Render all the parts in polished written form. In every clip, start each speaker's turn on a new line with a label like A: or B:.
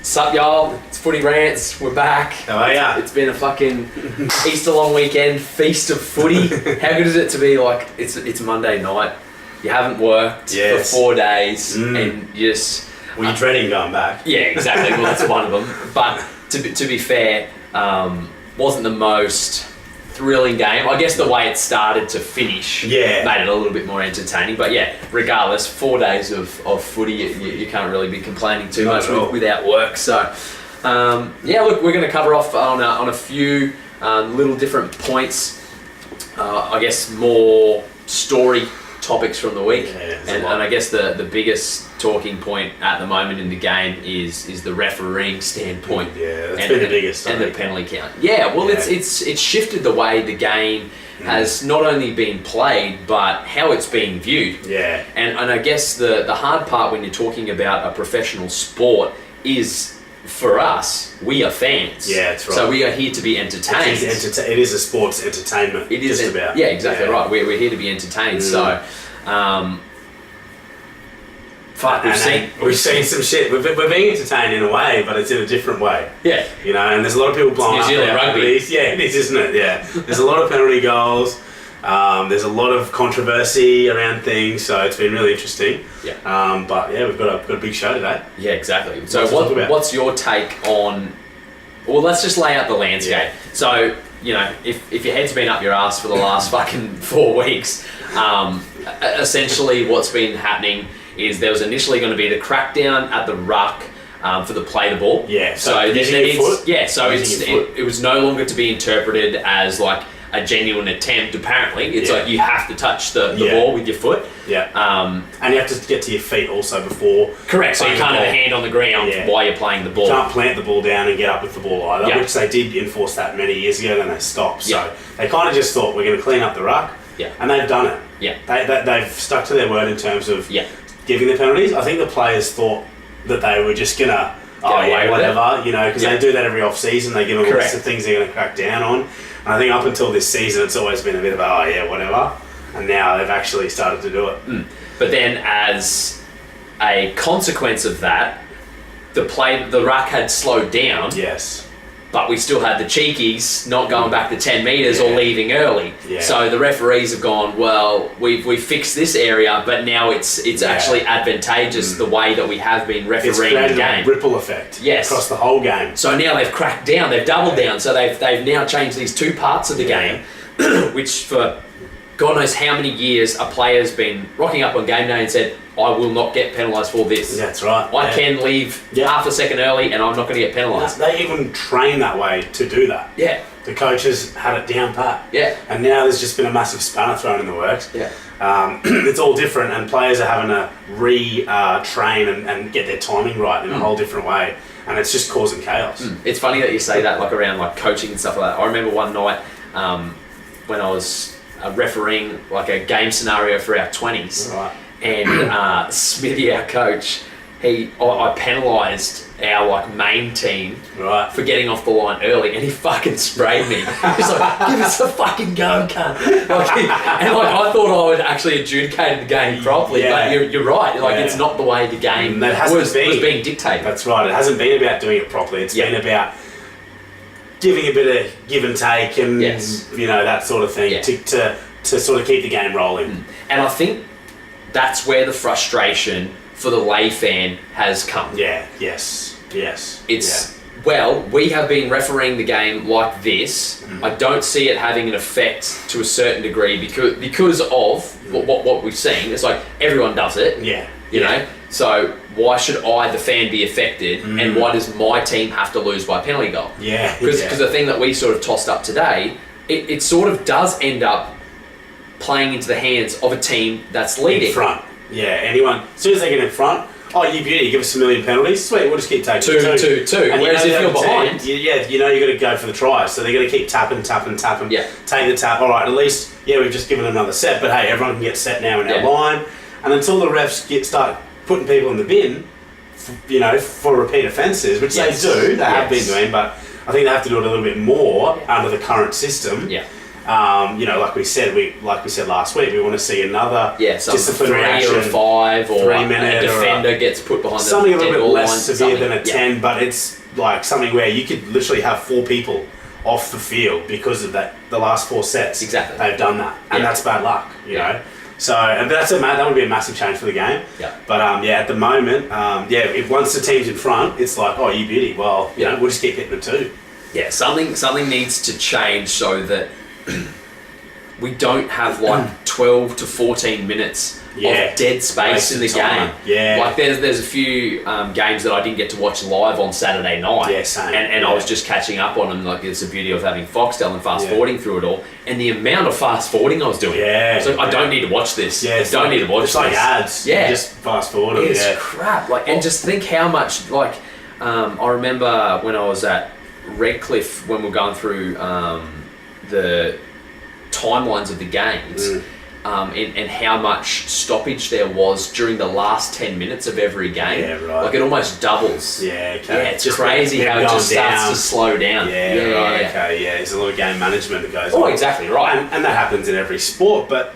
A: Sup y'all, it's Footy Rants, we're back.
B: How are ya?
A: It's been a fucking Easter long weekend, feast of footy. How good is it to be like, it's Monday night, you haven't worked for 4 days and you just...
B: Well, you're dreading going back.
A: Yeah, exactly, well that's one of them. But to be fair, wasn't the most thrilling game. I guess the way it started to finish made it a little bit more entertaining. But yeah, regardless, 4 days of footy, you can't really be complaining too much without work. So yeah, look, we're going to cover off on a few little different points. I guess more story topics from the week, and I guess the biggest talking point at the moment in the game is the refereeing standpoint.
B: Yeah, that's been the biggest,
A: and the penalty count. Yeah, well, it's shifted the way the game has not only been played, but how it's being viewed.
B: Yeah,
A: and I guess the hard part when you're talking about a professional sport is, for us, we are fans.
B: Yeah, that's right.
A: So we are here to be entertained.
B: It is a sports entertainment.
A: It is
B: just about.
A: Yeah, exactly right. We're here to be entertained. So, we've seen
B: some shit. We're being entertained in a way, but it's in a different way.
A: Yeah,
B: you know, and there's a lot of people blowing up
A: New Zealand rugby.
B: Penalties. Yeah, it is, isn't it? Yeah, there's a lot of penalty goals. There's a lot of controversy around things, so it's been really interesting.
A: Yeah.
B: But yeah, we've got a big show today.
A: Yeah, exactly. So what's your take on? Well, let's just lay out the landscape. Yeah. So, you know, if your head's been up your ass for the last fucking 4 weeks, essentially what's been happening is there was initially going to be the crackdown at the ruck for the play the ball.
B: Yeah.
A: So it was no longer to be interpreted as like a genuine attempt. Apparently, it's like you have to touch the ball with your foot.
B: Yeah. And you have to get to your feet also before.
A: Correct. So you can't have a hand on the ground while you're playing the ball.
B: You can't plant the ball down and get up with the ball either, which they did enforce that many years ago, then they stopped. So they kind of just thought, we're going to clean up the ruck. Yeah. And they've done it.
A: Yeah.
B: They've stuck to their word in terms of giving the penalties. I think the players thought that they were just going to, whatever, you know, because they do that every off-season. They give them a list of things they're going to crack down on. And I think up until this season, it's always been a bit of whatever. And now they've actually started to do it.
A: But then as a consequence of that, the ruck had slowed down.
B: Yes.
A: But we still had the cheekies not going back to 10 metres or leaving early. Yeah. So the referees have gone, well, we've fixed this area, but now it's actually advantageous the way that we have been refereeing the game.
B: A ripple effect across the whole game.
A: So now they've cracked down, they've doubled down. So they've now changed these two parts of the game, which for God knows how many years a player's been rocking up on game day and said, I will not get penalised for this.
B: That's right.
A: I can leave half a second early and I'm not going to get penalised.
B: They even train that way to do that. Yeah. The coaches had it down pat.
A: Yeah.
B: And now there's just been a massive spanner thrown in the works.
A: Yeah.
B: It's all different and players are having to re-train and get their timing right in a whole different way. And it's just causing chaos.
A: It's funny that you say that, like around like coaching and stuff like that. I remember one night when I was refereeing like a game scenario for our 20s. Right. And Smithy, our coach, I penalised our like main team for getting off the line early, and he fucking sprayed me. He's like, "Give us a fucking go, cunt!" And I thought I would actually adjudicated the game properly, but you're right. Like it's not the way the game was being dictated.
B: That's right. It hasn't been about doing it properly. It's been about giving a bit of give and take, and you know, that sort of thing to sort of keep the game rolling.
A: And I think that's where the frustration for the lay fan has come. Well, we have been refereeing the game like this. I don't see it having an effect to a certain degree because of what we've seen. It's like everyone does it. You know? So why should I, the fan, be affected? And why does my team have to lose by a penalty goal? Because the thing that we sort of tossed up today, it sort of does end up playing into the hands of a team that's leading.
B: In front. Yeah, anyone. As soon as they get in front, you beauty, give us a million penalties. Sweet, we'll just keep taking
A: two. And whereas if you're behind...
B: you know you've got to go for the tries. So they're going to keep tapping. Yeah. Take the tap. All right, at least, we've just given another set. But hey, everyone can get set now in our line. And until the refs start putting people in the bin, for repeat offences, which they do, they have been doing, but I think they have to do it a little bit more under the current system. like we said last week, we want to see another disciplinary
A: 3
B: action,
A: or 5 or
B: 3 minute
A: a defender gets put behind
B: something
A: the
B: a little bit less
A: line,
B: severe than a 10, but it's like something where you could literally have 4 people off the field because of that. The last 4 sets, they've done that, and that's bad luck, you know. So, and that would be a massive change for the game.
A: Yeah.
B: But at the moment, if once the team's in front, it's like, oh, you beauty. Well, you know, we'll just keep hitting them too.
A: Yeah, something needs to change so that we don't have like 12 to 14 minutes of dead space in the game.
B: Yeah.
A: Like there's a few games that I didn't get to watch live on Saturday night.
B: Yeah, same.
A: And I was just catching up on them. Like it's the beauty of having Foxtel and fast forwarding through it all. And the amount of fast forwarding I was doing.
B: Yeah.
A: It's like, I don't need to watch this.
B: Yeah,
A: I don't need to watch this.
B: It's like ads.
A: Yeah.
B: You just fast forward them.
A: It's crap. Like, and just think how much, like, I remember when I was at Redcliffe when we were going through the timelines of the games and how much stoppage there was during the last 10 minutes of every game.
B: Yeah, right.
A: Like it almost doubles.
B: Yeah, okay.
A: Yeah, it's just crazy how it just starts to slow down.
B: Okay, yeah. There's a lot of game management that goes on.
A: Oh, exactly right.
B: And that happens in every sport, but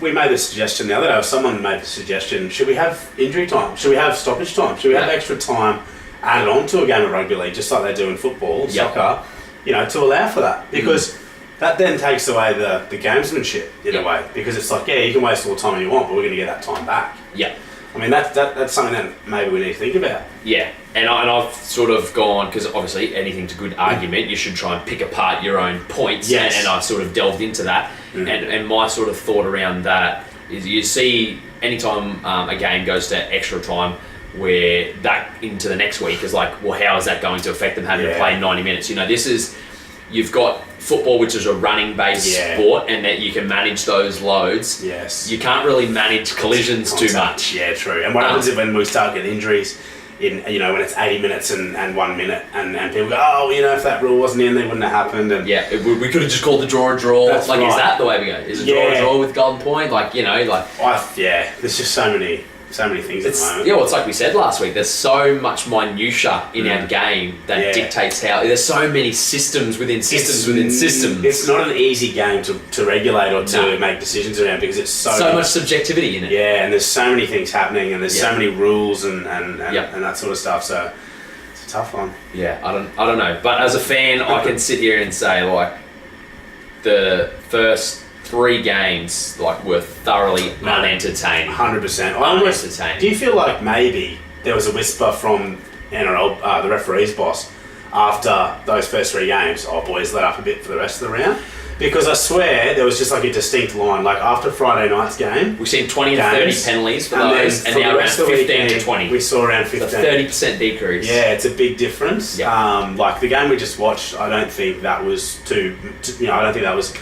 B: we made the suggestion the other day, or someone made the suggestion, should we have injury time? Should we have stoppage time? Should we have extra time added on to a game of rugby league, just like they do in football, soccer, you know, to allow for that? Because that then takes away the gamesmanship in a way, because it's like, you can waste all the time you want, but we're going to get that time back.
A: Yeah.
B: I mean, that's something that maybe we need to think about.
A: Yeah, and I've sort of gone, because obviously anything's a good argument, you should try and pick apart your own points, and I sort of delved into that, and my sort of thought around that is you see anytime a game goes to extra time, where that into the next week is like, well, how is that going to affect them having to play 90 minutes? You know, you've got football, which is a running-based sport, and that you can manage those loads.
B: Yes.
A: You can't really manage collisions too much.
B: Yeah, true. And what happens when we start getting injuries in, you know, when it's 80 minutes and 1 minute, and people go, oh, you know, if that rule wasn't in, they wouldn't have happened. And
A: we could have just called the draw a draw. Is that the way we go? Is a draw a draw with golden point? Like, you know, like...
B: there's just so many things at the moment.
A: Yeah, well, it's like we said last week, there's so much minutiae in our game that dictates how... There's so many systems within systems within systems.
B: It's not an easy game to regulate or to make decisions around, because it's so
A: much subjectivity in it.
B: Yeah, and there's so many things happening, and there's so many rules and that sort of stuff, so it's a tough one.
A: Yeah, I don't know. But as a fan, I can sit here and say, like, the first 3 games were thoroughly unentertaining.
B: 100%.
A: Unentertaining.
B: Do you feel like maybe there was a whisper from NRL, the referee's boss, after those first 3 games, oh boys, let up a bit for the rest of the round? Because I swear there was just like a distinct line, like after Friday night's game.
A: We've seen 20 to 30 penalties for those, and now around 15 to 20.
B: We saw around 15.
A: So 30% decrease.
B: Yeah, it's a big difference.
A: Yeah.
B: Like the game we just watched, I don't think that was I don't think that was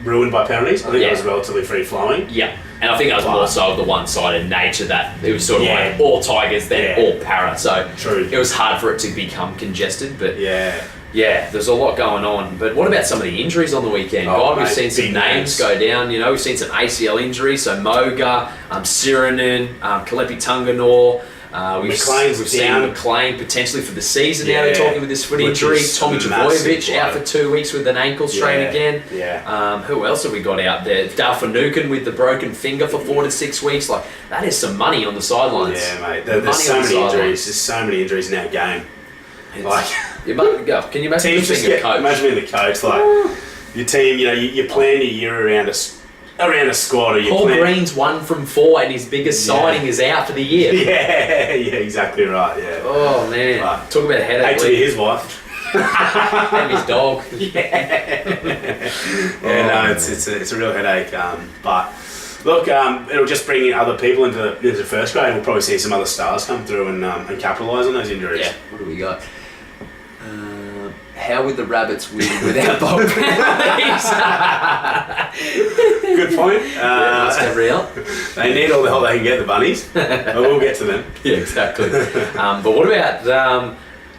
B: ruined by penalties. I think it was relatively free flowing.
A: Yeah, and I think that was more so of the one-sided nature that it was sort of like all Tigers, then all Para. So it was hard for it to become congested, but there's a lot going on. But what about some of the injuries on the weekend? We've seen some names go down. You know, we've seen some ACL injuries. So Moga, Siranen, Kalepi Tunganor. We've seen McLean potentially for the season now. They're talking with this foot injury. Tommy Trbojevic out for 2 weeks with an ankle strain again. Who else have we got out there? Dale Finucane with the broken finger for 4 to 6 weeks. Like, that is some money on the sidelines.
B: Yeah, mate. There's so many injuries. There's so many injuries in our game.
A: Can you imagine being a coach?
B: Imagine being the coach. Like your team, you know, you plan your year around a squad. Or
A: Paul Green's 1 from 4, and his biggest signing is out for the year.
B: Yeah, exactly right. Yeah.
A: Oh man, talk about a headache.
B: Hate to be his wife.
A: And his dog.
B: It's a real headache. But look, it'll just bring in other people into the first grade. We'll probably see some other stars come through and capitalise on those injuries.
A: Yeah. What do we got? How would the Rabbits win without Bob penalties?
B: Good point.
A: Ask Gabrielle.
B: They need all the help they can get, the bunnies. But we'll get to them.
A: Yeah, exactly. But what about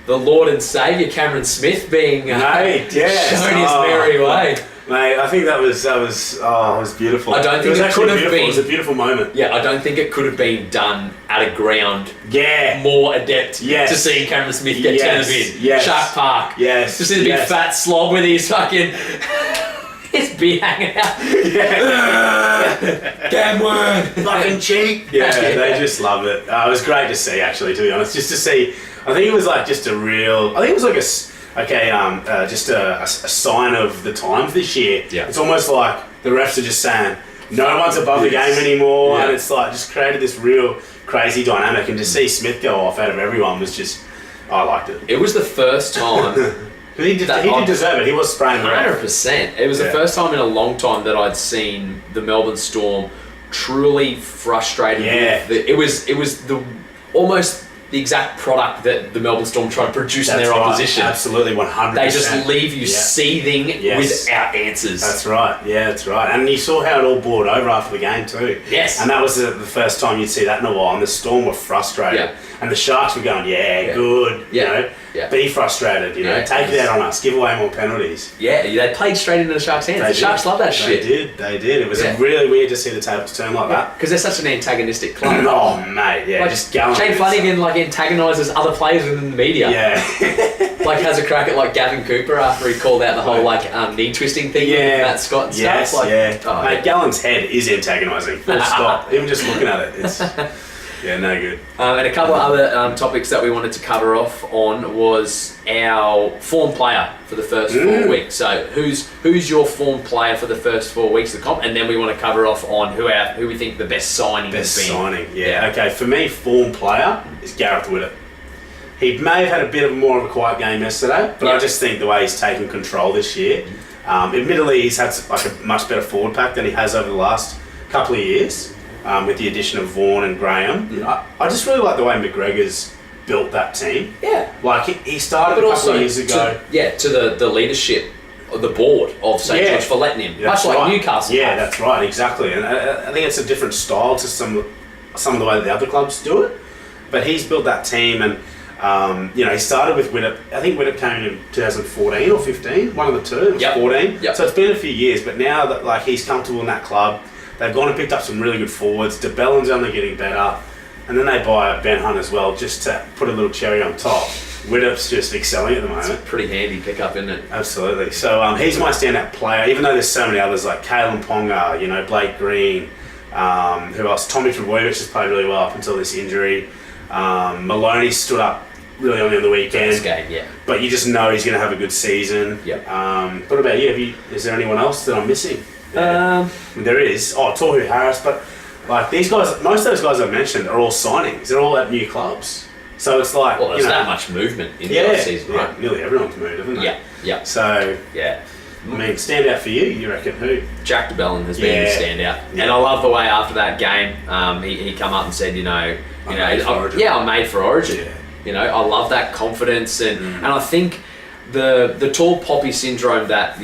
A: the Lord and Saviour Cameron Smith being shown his merry way?
B: Mate, I think that was beautiful.
A: I don't think it could have been.
B: It was a beautiful moment.
A: Yeah, I don't think it could have been done at a ground.
B: Yeah.
A: More adept to seeing Cameron Smith get turned in.
B: Yes.
A: Shark Park.
B: Yes.
A: Just see the big fat slob with his fucking his beard hanging out.
B: Damn word. Fucking cheek. Yeah, they just love it. It was great to see, actually, to be honest. Just to see, I think it was like just a real, I think it was like just a sign of the times this year.
A: Yeah.
B: It's almost like the refs are just saying, no one's above the game anymore. And it's like, just created this real crazy dynamic. And to see Smith go off out of everyone was just, I liked it.
A: It was the first time.
B: He did deserve it. He was spraying the ref.
A: 100%. It was the first time in a long time that I'd seen the Melbourne Storm truly frustrated.
B: Yeah.
A: It was almost the exact product that the Melbourne Storm tried to produce in their opposition.
B: Absolutely, 100%.
A: They just leave you seething without answers.
B: That's right. Yeah, that's right. And you saw how it all boiled over after the game too.
A: Yes.
B: And that was the first time you'd see that in a while. And the Storm were frustrated.
A: Yeah.
B: And the Sharks were going, good. You know, be frustrated. You know, take it out on us. Give away more penalties.
A: Yeah, they played straight into the Sharks' hands. The Sharks love that shit.
B: They did. It was really weird to see the tables turn like that.
A: Because they're such an antagonistic club.
B: Oh, mate, yeah.
A: Like,
B: just going.
A: Shane Flanagan antagonises other players within the media.
B: Yeah.
A: Has a crack at Gavin Cooper after he called out the whole knee twisting thing with Matt Scott and stuff.
B: Mate, Gallen's head is antagonising. Full stop. Even just looking at it, it's no good.
A: And a couple of other topics that we wanted to cover off on was our form player for the first 4 weeks. So who's your form player for the first 4 weeks of the comp, and then we want to cover off on who we think the best signing has been.
B: Okay, for me, form player is Gareth Widdop. He may have had a bit more of a quiet game yesterday, but I just think the way he's taken control this year, admittedly he's had a much better forward pack than he has over the last couple of years, with the addition of Vaughan and Graham. I just really like the way McGregor's built that team. Yeah. He started a couple of years ago.
A: To the leadership of the board of St. George for letting him. Much like Newcastle.
B: Yeah, that's right, exactly. And I think it's a different style to some of the way that the other clubs do it. But he's built that team, and he started with Widdop. I think Widdop came in 2014 or 15, one of the two. It was 14. Yep. So it's been a few years, but now that he's comfortable in that club, they've gone and picked up some really good forwards. DeBellin's only getting better, and then they buy Ben Hunt as well, just to put a little cherry on top. Widdop's just excelling at the moment.
A: It's a pretty handy pickup, isn't it?
B: Absolutely. So he's my standout player, even though there's so many others like Kalen Ponga, Blake Green, who else? Tommy Trebojevic has played really well up until this injury. Maloney stood up really only on the weekend.
A: This game, yeah.
B: But you just know he's going to have a good season.
A: Yep.
B: What about you? Is there anyone else that I'm missing? There is. Tohu Harris, but these guys, most of those guys I've mentioned are all signings. They're all at new clubs. So it's
A: there's that much movement in the off-season, right?
B: Yeah, nearly everyone's moved, haven't they?
A: Yeah.
B: So, stand out for you, you reckon who?
A: Jack DeBellin has been the standout. Yeah. And I love the way after that game, he come up and said, I'm made for Origin. Yeah. I love that confidence, and I think the tall poppy syndrome that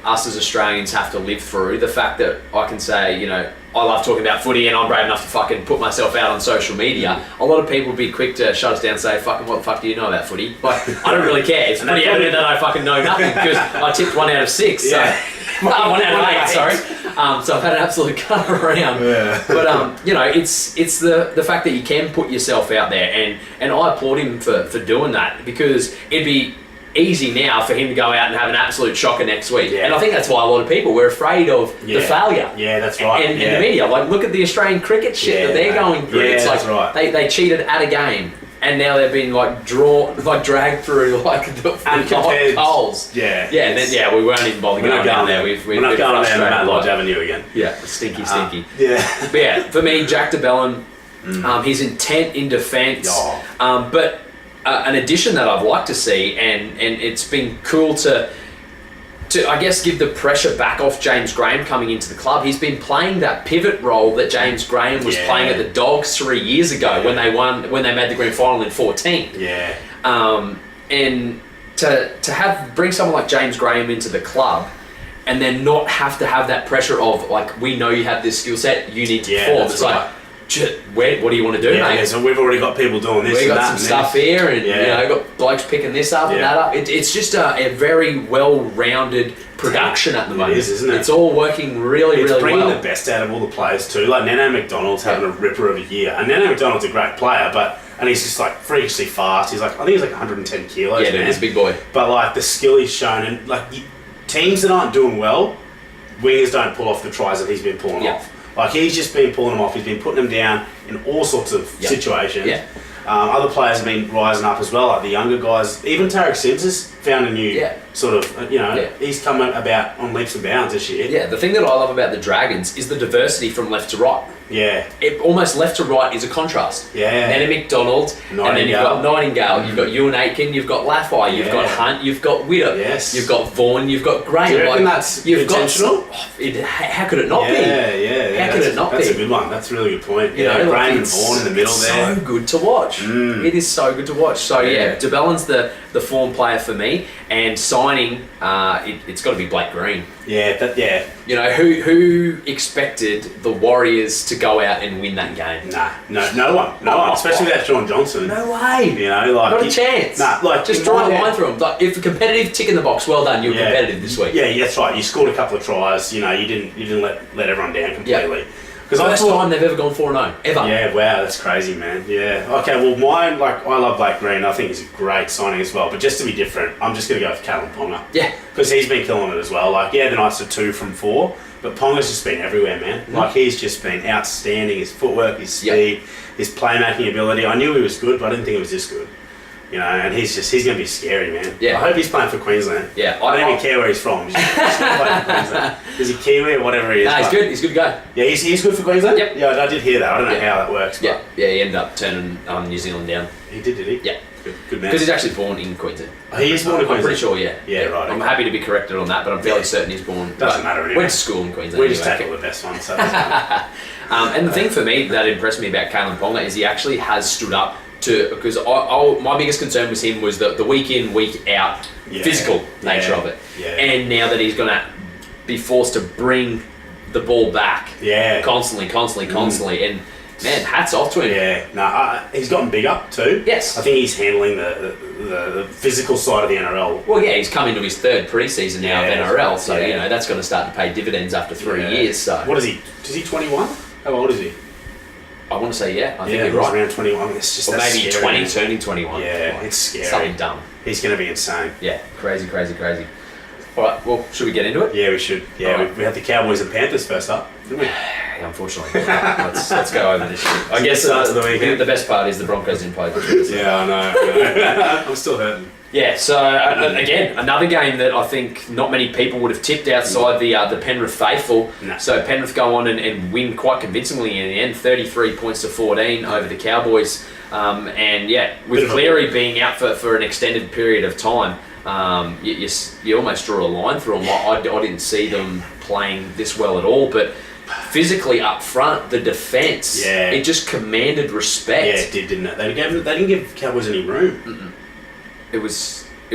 A: us as Australians have to live through. The fact that I can say I love talking about footy and I'm brave enough to fucking put myself out on social media. A lot of people would be quick to shut us down and say, fucking what the fuck do you know about footy? I don't really care. It's pretty evident that I fucking know nothing because I tipped 1 out of 6. So. 1 out of 8, sorry. So I've had an absolute cut around. Yeah. But it's the fact that you can put yourself out there, and I applaud him for doing that, because it'd be easy now for him to go out and have an absolute shocker next week. Yeah. And I think that's why a lot of people were afraid of the failure.
B: Yeah, that's right.
A: And the media, look at the Australian cricket shit that they're going through.
B: Yeah,
A: it's
B: that's right.
A: They cheated at a game, and now they've been dragged through the coals.
B: Yeah.
A: Yeah, and then we weren't even bothered going down there.
B: We're not going down Matt Lodge Avenue again.
A: Yeah, stinky.
B: Yeah.
A: But for me, Jack DeBellin, his intent in defence, but an addition that I'd like to see, and it's been cool to I guess give the pressure back off James Graham coming into the club. He's been playing that pivot role that James Graham was playing at the Dogs 3 years ago when they made the grand final in 2014.
B: Yeah.
A: And to bring someone like James Graham into the club, and then not have to have that pressure of we know you have this skill set, you need to perform. It's right. What do you want to do, mate?
B: Yeah, so we've already got people doing this.
A: We've got some stuff here, and got blokes picking this up and that up. It's just a very well-rounded production at the moment.
B: It is, isn't it?
A: It's all working really, really well.
B: It's bringing the best out of all the players too. Nano McDonald's having a ripper of a year, and Nano McDonald's a great player, and he's just freakishly fast. I think he's 110 kilos.
A: Yeah, dude, he's a big boy.
B: But the skill he's shown, and teams that aren't doing well wingers don't pull off the tries that he's been pulling off. Like, he's just been pulling them off. He's been putting them down in all sorts of situations. Yeah. Other players have been rising up as well, like the younger guys. Even Tarek Sims has found a new sort of, he's come about on leaps and bounds this year.
A: Yeah, the thing that I love about the Dragons is the diversity from left to right.
B: Yeah.
A: It almost left to right is a contrast.
B: Yeah.
A: Then a McDonald, and then you've got Nightingale, you've got Ewan Aitken, you've got Laffey, you've got Hunt, you've got Witter, you've got Vaughan, you've got Graham.
B: Do you reckon that's intentional?
A: How could it not be?
B: Yeah.
A: How could it not be?
B: That's a good one. That's a really good point. Graham and Vaughan in the middle there.
A: It's so good to watch. It is so good to watch. So de Bellin's the form player for me, and signing, it's got to be Blake Green.
B: Yeah.
A: You know, who expected the Warriors to go out and win that game?
B: No one. Especially without Sean Johnson.
A: No way.
B: You know, like
A: not a chance. Just draw a line through them. Like, if a competitive tick in the box, well done. You were competitive this week.
B: Yeah, that's right. You scored a couple of tries. You know, you didn't let everyone down completely.
A: Because first time they've ever gone 4-0 ever.
B: Yeah, wow, that's crazy, man. Yeah. Okay, well, mine, I love Blake Green. I think he's a great signing as well. But just to be different, I'm just going to go with Callum Ponga.
A: Yeah.
B: Because he's been killing it as well. The Knights are 2 from 4, but Ponga's just been everywhere, man. He's just been outstanding. His footwork, his speed, his playmaking ability. I knew he was good, but I didn't think he was this good. You know, and he's going to be scary, man. Yeah. I hope he's playing for Queensland.
A: Yeah.
B: I don't even care where he's from. He's just playing for Queensland. Is he Kiwi or whatever he is?
A: He's good. He's good to go.
B: Yeah, he's good for Queensland?
A: Yep.
B: Yeah, I did hear that. I don't know how that works.
A: Yeah, he ended up turning New Zealand down.
B: He did he?
A: Yeah.
B: Good man.
A: Because he's actually born in Queensland.
B: Oh, he is born in Queensland?
A: I'm pretty sure, yeah.
B: Yeah, right.
A: I'm happy to be corrected on that, but I'm fairly certain he's born.
B: Doesn't matter anyway.
A: Went to school in Queensland.
B: We just take all the best ones. So
A: and the thing for me that impressed me about Callum Ponga is he actually has stood up because my biggest concern was him was the week in, week out physical nature of it. Yeah. And now that he's going to be forced to bring the ball back constantly. And man, hats off to him.
B: Yeah, he's gotten bigger too.
A: Yes.
B: I think he's handling the physical side of the NRL.
A: Well, yeah, he's come into his third pre-season now of NRL, so you know that's going to start to pay dividends after 3 years. So
B: what is he? Is he 21? How old is he?
A: I want to say I think you're right.
B: Around 21. It's just
A: maybe
B: scary,
A: 20, turning 21.
B: Yeah, it's scary.
A: Something dumb.
B: He's going to be insane.
A: Yeah, crazy. All right, well, should we get into it?
B: Yeah, we should. Yeah, we had the Cowboys and Panthers first up, didn't we?
A: Unfortunately. Let's go over this shit. I guess the best part is the Broncos didn't play this week.
B: Yeah, I know. I'm still hurting.
A: Yeah, so again, another game that I think not many people would have tipped outside the Penrith faithful. No. So Penrith go on and win quite convincingly in the end, 33 points to 14 over the Cowboys. With Cleary being out for an extended period of time, you almost draw a line through them. I didn't see them playing this well at all, but physically up front, the defence, it just commanded respect.
B: Yeah, it did, didn't it? They didn't give Cowboys any room.
A: Mm-mm. It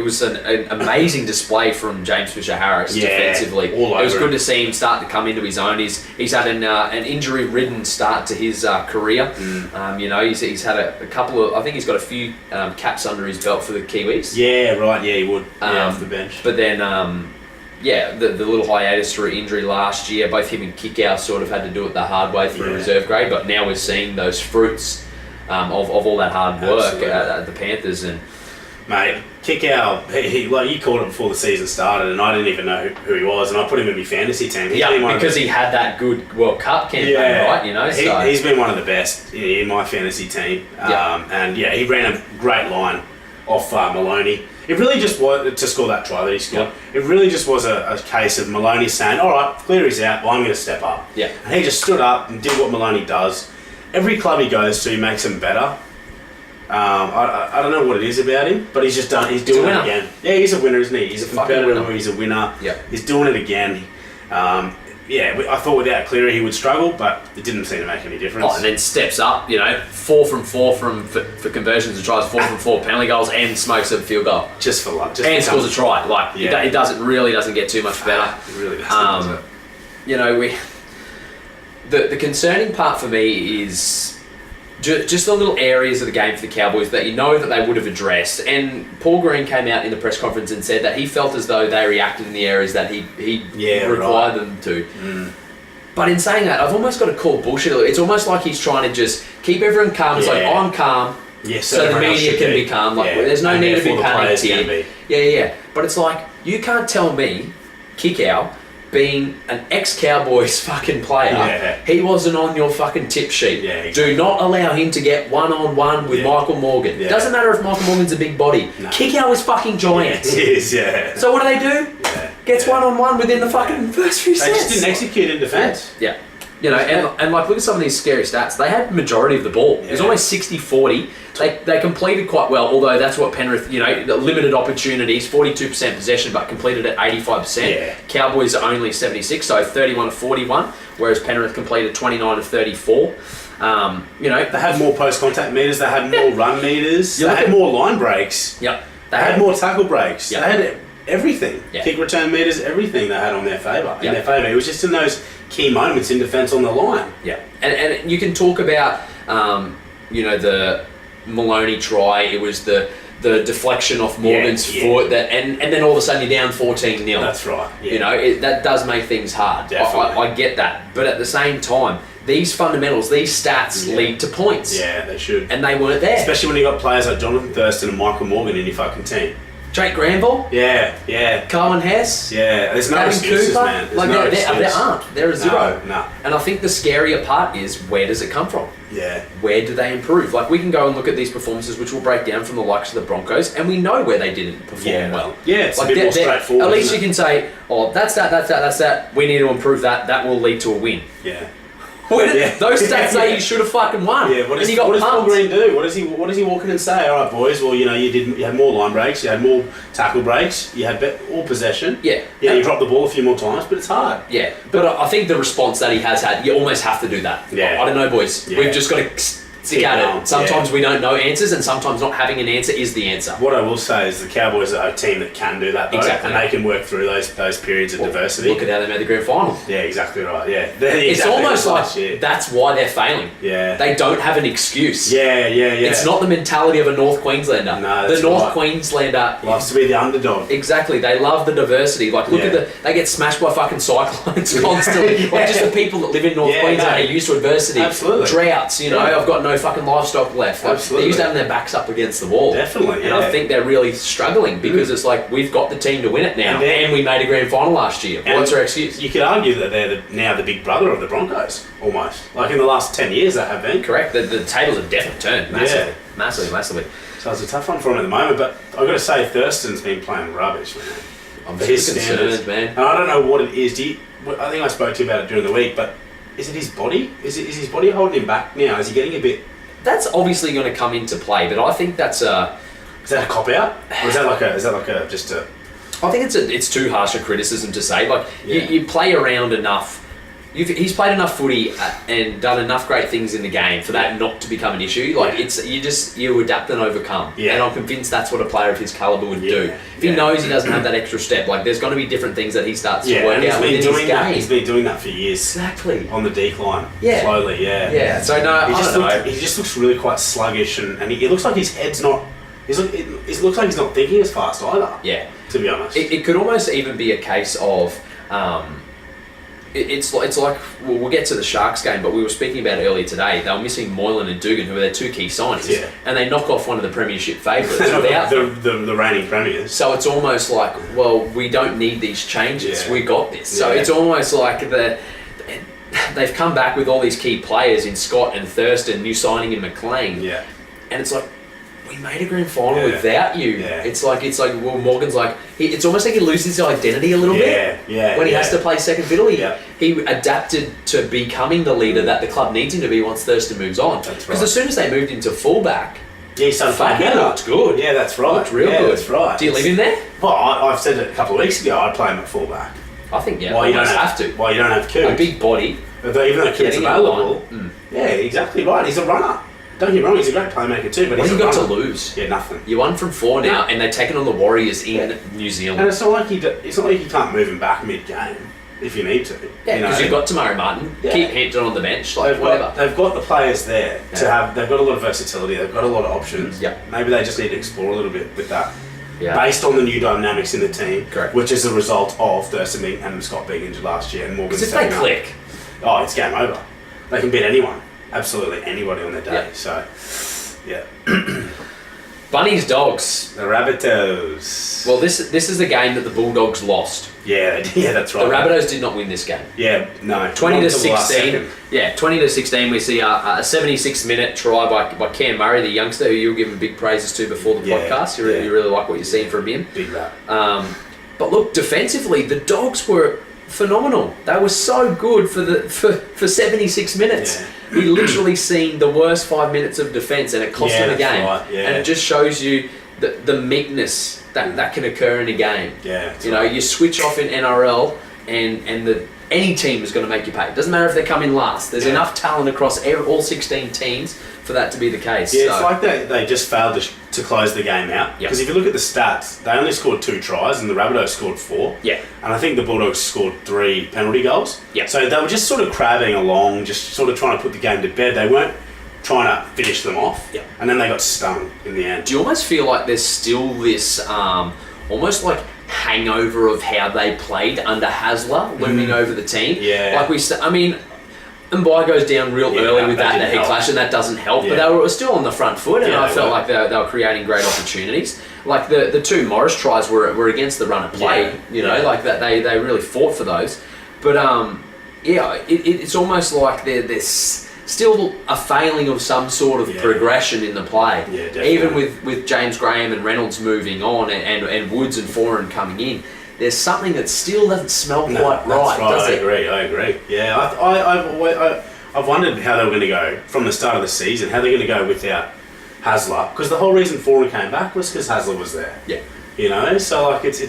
A: was an amazing display from James Fisher-Harris defensively. It was good to see him start to come into his own. He's had an injury-ridden start to his career. He's had a couple of. I think he's got a few caps under his belt for the Kiwis.
B: Yeah, right. Yeah, he would. Off the bench.
A: But then, the little hiatus through injury last year. Both him and Kickow sort of had to do it the hard way through reserve grade. But now we're seeing those fruits of all that hard work at the Panthers and.
B: Mate, Kickow, he you called it before the season started, and I didn't even know who he was, and I put him in my fantasy team.
A: Because he had that good World Cup campaign, right? You know,
B: he's been one of the best in my fantasy team, he ran a great line off Maloney. It really just was to score that try that he scored. It really just was a case of Maloney saying, "All right, Cleary's out. Well, I'm going to step up."
A: Yeah,
B: and he just stood up and did what Maloney does. Every club he goes to, he makes him better. I don't know what it is about him, but he's just done. He's doing it again. Yeah, he's a winner, isn't he? He's a competitor. He's a winner.
A: Yeah,
B: he's doing it again. I thought without Cleary he would struggle, but it didn't seem to make any difference.
A: And then steps up. 4 from 4 for conversions and tries, 4 from 4 penalty goals, and smokes a field goal
B: just for luck.
A: And scores a try. It doesn't get too much better.
B: It really doesn't.
A: The concerning part for me is. Just the little areas of the game for the Cowboys that that they would have addressed. And Paul Green came out in the press conference and said that he felt as though they reacted in the areas that he required them to. Mm. But in saying that, I've almost got to call bullshit. It's almost like he's trying to just keep everyone calm. It's like, I'm calm, so the media can be calm. There's no need to be panicked here. Yeah. But it's like, you can't tell me, Kickow, being an ex-Cowboys fucking player, he wasn't on your fucking tip sheet.
B: Yeah, exactly.
A: Do not allow him to get one-on-one with Michael Morgan. Doesn't matter if Michael Morgan's a big body.
B: No.
A: Kick out his fucking giants.
B: He is, yeah.
A: So what do? Gets one-on-one within the fucking first few sets.
B: They just didn't execute in defence.
A: Yeah. You know, and like, look at some of these scary stats. They had majority of the ball. It was almost 60-40. They completed quite well, although that's what Penrith, you know, limited opportunities, 42% possession, but completed at 85%.
B: Yeah.
A: Cowboys are only 76, so 31-41, whereas Penrith completed 29-34. You know,
B: they had more post-contact meters. They had more run meters. They had more line breaks.
A: Yep.
B: They had more tackle breaks.
A: Yep.
B: They had everything. Kick return meters, everything they had on their favour. In their favour. It was just in those key moments in defence on the line.
A: Yeah. And you can talk about, you know, the Maloney try. It was the deflection off Morgan's foot, and then all of a sudden you're down 14-0.
B: That's right. Yeah.
A: You know, that does make things hard. I get that. But at the same time, these fundamentals, these stats lead to points.
B: Yeah, they should.
A: And they weren't there.
B: Especially when you got players like Jonathan Thurston and Michael Morgan in your fucking team.
A: Jake Granville?
B: Yeah.
A: Carlin Hess?
B: Yeah, there's no excuses,
A: Cooper?
B: man.
A: There aren't. There are zero.
B: No.
A: And I think the scarier part is, where does it come from?
B: Yeah.
A: Where do they improve? Like, we can go and look at these performances, which we'll break down from the likes of the Broncos, and we know where they didn't perform well.
B: Yeah, it's like a bit more straightforward.
A: At least you can say, oh, that's that. We need to improve that. That will lead to a win.
B: Yeah.
A: Those stats say you should have fucking won.
B: Yeah, what does Paul Green do? What does he walk in and say? All right, boys. Well, you know, you had more line breaks, you had more tackle breaks, you had all possession. Yeah, you dropped the ball a few more times, but it's hard.
A: Yeah, but I think the response that he has had, you almost have to do that. Yeah, I don't know, boys. Yeah. We've just got to stick at it. Sometimes we don't know answers, and sometimes not having an answer is the answer.
B: What I will say is the Cowboys are a team that can do that, though, and they can work through those periods of diversity.
A: Look at how they made the grand final.
B: Yeah, exactly right. Yeah,
A: it's almost like that's why they're failing.
B: Yeah,
A: they don't have an excuse.
B: Yeah.
A: It's not the mentality of a North Queenslander.
B: No,
A: the North Queenslander
B: loves to be the underdog.
A: Exactly, they love the diversity. Like, look at they get smashed by fucking cyclones constantly. Like, just the people that live in North Queensland are used to adversity.
B: Absolutely,
A: droughts. You know, I've got no fucking livestock left. Like,
B: Absolutely.
A: They used to have their backs up against the wall.
B: Definitely,
A: and I think they're really struggling because it's like, we've got the team to win it now, and we made a grand final last year. What's our excuse?
B: You could argue that they're now the big brother of the Broncos, almost. Like, in the last 10 years, they have been.
A: Correct. The tables have definitely turned massively.
B: So it's a tough one for him at the moment, but I've got to say, Thurston's been playing rubbish, man.
A: I'm his concerned, man.
B: And I don't know what it is. I think I spoke to you about it during the week, but is it his body? Is his body holding him back now? Is he getting a bit...
A: That's obviously going to come into play, but I think that's a...
B: Is that a cop-out? Or is that just a...
A: I think it's too harsh a criticism to say. Like, you play around enough. He's played enough footy and done enough great things in the game for that not to become an issue. Like, you adapt and overcome. Yeah. And I'm convinced that's what a player of his caliber would do. If he knows he doesn't have that extra step, like, there's going to be different things that he starts to work out within his game.
B: He's been doing that for years.
A: Exactly.
B: On the decline.
A: Yeah.
B: Slowly,
A: Yeah. So no,
B: he just looks really quite sluggish, and it looks like his head's not. It looks like he's not thinking as fast either. Yeah. To be honest,
A: it could almost even be a case of. It's like we'll get to the Sharks game, but we were speaking about it earlier today. They were missing Moylan and Dugan, who are their two key signings, and they knock off one of the premiership favourites without
B: the reigning premiers.
A: So it's almost like, well, we don't need these changes. We got this. So it's almost like they've come back with all these key players in Scott and Thurston, new signing in McLean. Yeah, and it's like, we made a grand final without you. Yeah. It's like well, Morgan's like, it's almost like he loses his identity a little bit. When he has to play second fiddle. He adapted to becoming the leader that the club needs him to be once Thurston moves on. Because as soon as they moved him to fullback,
B: he started playing better.
A: Looked good.
B: Yeah, that's right.
A: Looked real good.
B: That's right.
A: Do you leave him there?
B: Well, I've said it a couple of weeks ago. I'd play him at fullback.
A: I think
B: why you don't have to? Why you don't have Coots?
A: A big body.
B: Even though Coots available. Yeah, exactly right. He's a runner. Don't get me wrong, he's a great playmaker too, but
A: what have you got to lose?
B: Yeah, nothing.
A: You won from 4 now, and they're taking on the Warriors in New Zealand.
B: And it's not like you can't move him back mid-game if you need to.
A: Yeah, because you've got Tamari Martin, keep Hampton on the bench, whatever.
B: They've got the players there to have. They've got a lot of versatility. They've got a lot of options.
A: Yeah.
B: Maybe they just need to explore a little bit with that. Yeah. Based on the new dynamics in the team,
A: correct,
B: which is a result of Thurston and Scott being injured last year, and Morgan.
A: Because if they click,
B: it's game over. They can beat anyone, absolutely anybody on their day. So. Yeah.
A: Bunnies, Dogs.
B: The Rabbitohs.
A: Well, this is the game that the Bulldogs lost.
B: Yeah, that's right.
A: The Rabbitohs did not win this game.
B: Yeah, no.
A: 20-16. Yeah, 20-16. We see a 76-minute try by Cam Murray, the youngster who you were giving big praises to before the podcast. You really like what you're seeing from him.
B: Big rap.
A: But look, defensively, the Dogs were phenomenal. They were so good for 76 minutes. Yeah. We literally seen the worst 5 minutes of defence, and it cost them a game.
B: Right, yeah.
A: And it just shows you the meekness that can occur in a game.
B: Yeah,
A: you switch off in NRL, and any team is going to make you pay. It doesn't matter if they come in last. There's enough talent across all 16 teams for that to be the case.
B: Yeah, it's like they just failed to close the game out. Because if you look at the stats, they only scored 2 tries and the Rabbitohs scored 4.
A: Yeah.
B: And I think the Bulldogs scored 3 penalty goals.
A: Yeah.
B: So they were just sort of crabbing along, just sort of trying to put the game to bed. They weren't trying to finish them off.
A: Yeah.
B: And then they got stung in the end.
A: Do you almost feel like there's still this almost like hangover of how they played under Hasler looming over the team?
B: Yeah.
A: Mbai goes down real early with that head clash, and that doesn't help. But they were still on the front foot, and I felt like they were creating great opportunities. Like the 2 Morris tries were against the run of play. Like that they really fought for those. But it's almost like there's still a failing of some sort of progression in the play.
B: Yeah, definitely.
A: Even with James Graham and Reynolds moving on, and Woods and Foran coming in. There's something that still doesn't smell quite right, does it?
B: I agree. Yeah, I've wondered how they were going to go from the start of the season, how they're going to go without Hasler, because the whole reason Foran came back was because Hasler was there.
A: Yeah.
B: So like it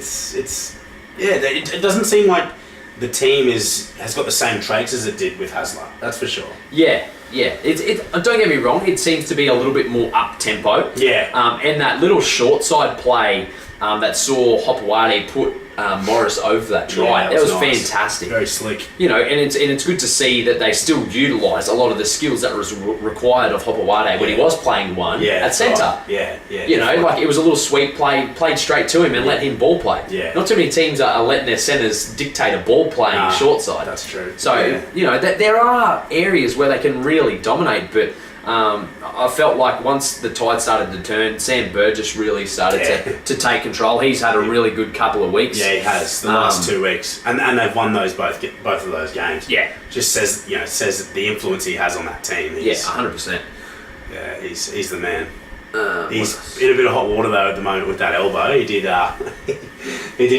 B: doesn't seem like the team has got the same traits as it did with Hasler. That's for sure.
A: Yeah. Don't get me wrong. It seems to be a little bit more up tempo.
B: Yeah.
A: And that little short side play that saw Hopewade put Morris over that try. That was nice. Fantastic.
B: Very slick.
A: And it's good to see that they still utilise a lot of the skills that was required of Hopewade when he was playing one at centre.
B: Right. Yeah.
A: Like it was a little sweet play, played straight to him and let him ball play.
B: Yeah.
A: Not too many teams are letting their centres dictate a ball playing short side.
B: That's true.
A: So there are areas where they can really dominate, but I felt like once the tide started to turn, Sam Burgess really started to take control. He's had a really good couple of weeks.
B: Yeah, he has the last 2 weeks, and they've won both of those games.
A: Yeah,
B: just says the influence he has on that team.
A: 100%.
B: Yeah, he's the man. He's in a bit of hot water though at the moment with that elbow. He did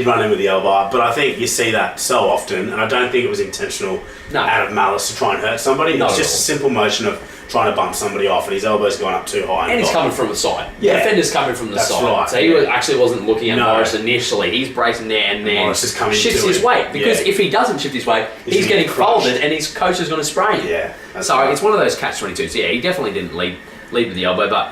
B: run in with the elbow, but I think you see that so often, and I don't think it was intentional out of malice to try and hurt somebody. It's just a simple motion of trying to bump somebody off, and his elbow's gone up too high.
A: And he's coming from the side.
B: Yeah.
A: The defender's coming from the side.
B: Right.
A: So he actually wasn't looking at Morris initially. He's bracing there and then
B: Morris is coming
A: shifts his weight. Because if he doesn't shift his weight, he's getting folded and his coach is going to spray him.
B: Yeah.
A: So it's one of those catch-22s. Yeah, he definitely didn't lead with the elbow. But,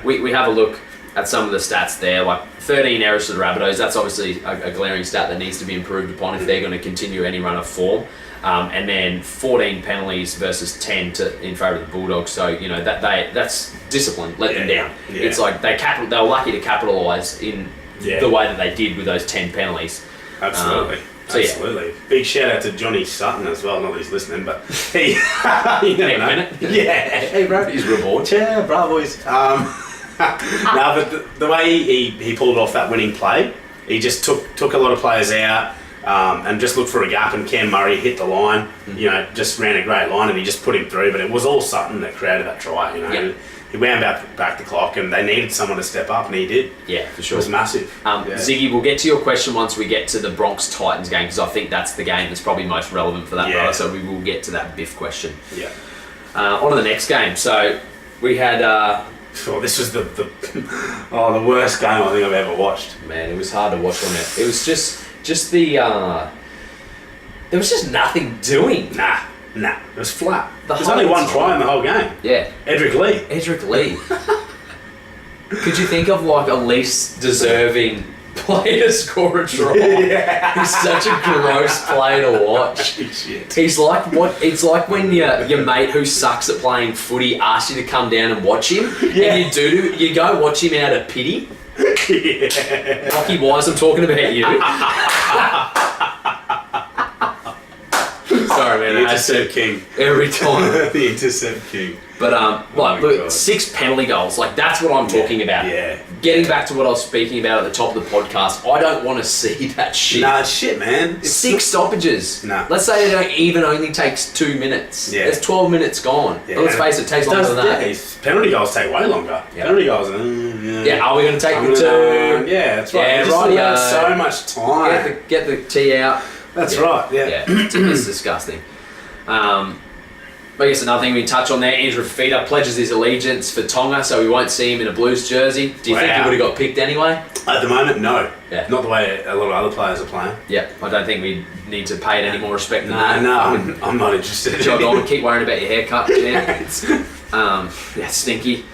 A: we have a look at some of the stats there. Like 13 errors to the Rabbitohs. That's obviously a glaring stat that needs to be improved upon if they're going to continue any run of form. And then 14 penalties versus 10 in favour of the Bulldogs. So that's discipline. Let them down.
B: Yeah.
A: It's like they were lucky to capitalise in the way that they did with those 10 penalties.
B: Absolutely. Absolutely. Big shout out to Johnny Sutton as well. Not that he's listening, but he. You never know. Yeah.
A: Hey, bro. He's reward.
B: Yeah, bravo, boys. No, but the way he pulled off that winning play, he just took a lot of players out. And just looked for a gap, and Cam Murray hit the line. Just ran a great line, and he just put him through. But it was all Sutton that created that try. He wound back the clock, and they needed someone to step up, and he did.
A: Yeah, for sure.
B: It was massive.
A: Ziggy, we'll get to your question once we get to the Bronx Titans game, because I think that's the game that's probably most relevant for that, brother. So we will get to that Biff question.
B: Yeah.
A: On to the next game. So we had.
B: This was the worst game I think I've ever watched.
A: Man, it was hard to watch on it. It was just the there was just nothing doing.
B: Nah, it was flat. There's only one try in the whole game.
A: Yeah,
B: Edric Lee.
A: Could you think of like a least deserving player to score a try?
B: Yeah.
A: He's such a gross player to watch.
B: Shit.
A: He's like what? It's like when your mate who sucks at playing footy asks you to come down and watch him, and you go watch him out of pity.
B: Yeah.
A: Rocky Wise, I'm talking about you. Sorry, man.
B: The intercept king.
A: Every time.
B: The intercept king.
A: But look, 6 penalty goals. Like that's what I'm talking about.
B: Yeah.
A: getting back to what I was speaking about at the top of the podcast, I don't want to see that shit.
B: Nah, it's shit, man. It's
A: 6 stoppages.
B: Nah.
A: Let's say it even only takes 2 minutes.
B: Yeah.
A: There's 12 minutes gone.
B: Yeah.
A: But let's face it takes longer than that.
B: Penalty goals take way longer.
A: Yeah.
B: Penalty goals,
A: are we going to take the 2?
B: Yeah, that's right.
A: Yeah,
B: right. So much time.
A: Get the tee out.
B: That's right, yeah.
A: It's disgusting. I guess another thing we touch on there, Andrew Fifita pledges his allegiance for Tonga, so we won't see him in a Blues jersey. Do you think he would have got picked anyway?
B: At the moment, no.
A: Yeah.
B: Not the way a lot of other players are playing.
A: Yeah, I don't think we need to pay it any more respect than that.
B: No, I'm not interested.
A: Jog on, keep worrying about your haircut, yeah, stinky.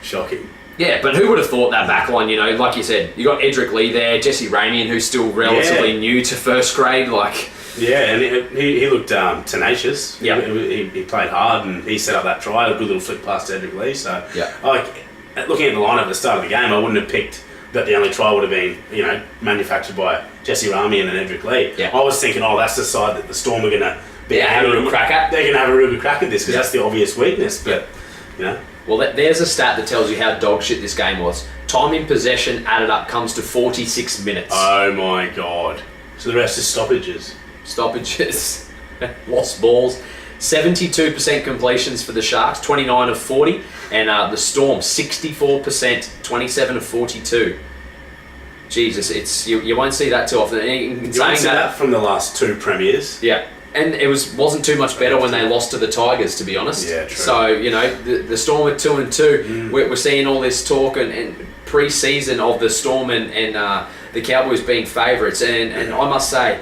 B: Shocking.
A: Yeah, but who would have thought that backline, you know, like you said, you got Edric Lee there, Jesse Ramian, who's still relatively new to first grade, like...
B: Yeah, and he looked tenacious.
A: Yeah,
B: he played hard and he set up that try. A good little flick past Edric Lee. So, looking at the lineup at the start of the game, I wouldn't have picked that the only try would have been, manufactured by Jesse Ramian and Edric Lee.
A: Yeah.
B: I was thinking, that's the side that the Storm are going to
A: have a real crack at.
B: They're going to have a real good crack at this because that's the obvious weakness. But
A: well, there's a stat that tells you how dog shit this game was. Time in possession added up comes to 46 minutes.
B: Oh my god! So the rest is stoppages.
A: Lost balls, 72% completions for the Sharks, 29 of 40, and the Storm 64%, 27 of 42. Jesus, it's you won't see that too often.
B: You won't see that from the last 2 premiers.
A: Yeah, and it wasn't too much better when they lost to the Tigers, to be honest.
B: Yeah, true.
A: So the Storm at 2-2, we're seeing all this talk and pre-season of the Storm and the Cowboys being favourites, and I must say,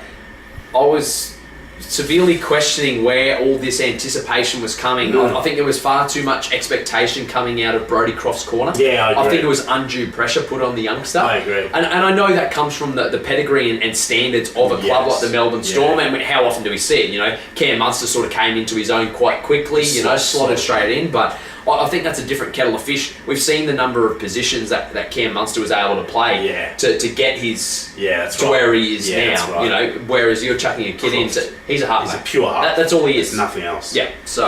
A: I was severely questioning where all this anticipation was coming. I think there was far too much expectation coming out of Brodie Croft's corner.
B: Yeah, I agree.
A: I think it was undue pressure put on the youngster.
B: I agree.
A: And I know that comes from the pedigree and standards of a club like the Melbourne Storm, and how often do we see it? Cam Munster sort of came into his own quite quickly, slotted straight in, but I think that's a different kettle of fish. We've seen the number of positions that Cam Munster was able to play to get his where he is now. Right. Whereas you're chucking a kid into, he's a halfback.
B: He's a pure half.
A: That's all he is.
B: Nothing else.
A: Yeah. So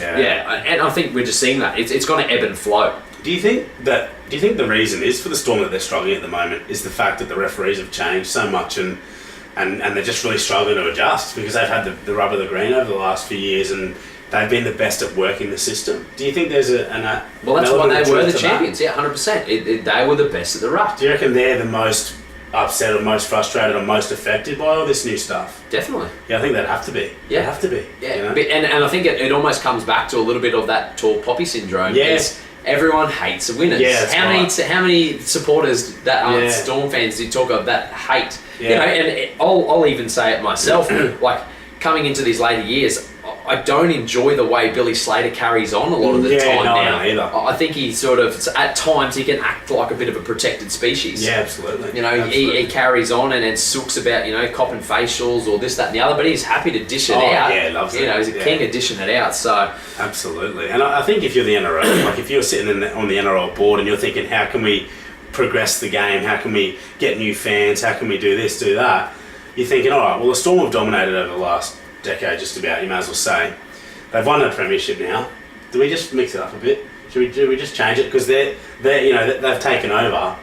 A: and I think we're just seeing that it's going to ebb and flow.
B: Do you think the reason is for the Storm that they're struggling at the moment is the fact that the referees have changed so much and they're just really struggling to adjust because they've had the rub of the green over the last few years and they've been the best at working the system. Do you think there's
A: well, that's why they were the champions. Yeah, 100%. They were the best at the ruck.
B: Do you reckon they're the most upset or most frustrated or most affected by all this new stuff?
A: Definitely.
B: Yeah, I think they'd have to be.
A: Yeah,
B: they'd have to be.
A: Yeah, and I think it almost comes back to a little bit of that tall poppy syndrome.
B: Yes.
A: Everyone hates winners.
B: Yeah,
A: how many supporters that aren't Storm fans do talk of that hate?
B: Yeah.
A: And I'll even say it myself. Like coming into these later years, I don't enjoy the way Billy Slater carries on a lot of the time now.
B: I don't either.
A: I think he sort of, at times, he can act like a bit of a protected species.
B: Yeah, absolutely.
A: He carries on and sooks about, copping facials or this, that, and the other, but he's happy to dish it out.
B: Yeah, loves it.
A: He's a king of dishing it out, so...
B: Absolutely. And I think if you're the NRL, like if you're sitting on the NRL board and you're thinking, how can we progress the game? How can we get new fans? How can we do this, do that? You're thinking, all right, well, the Storm have dominated over the last decade, just about, you may as well say. They've won the premiership now. Do we just mix it up a bit? Do we just change it? Because they've taken over. I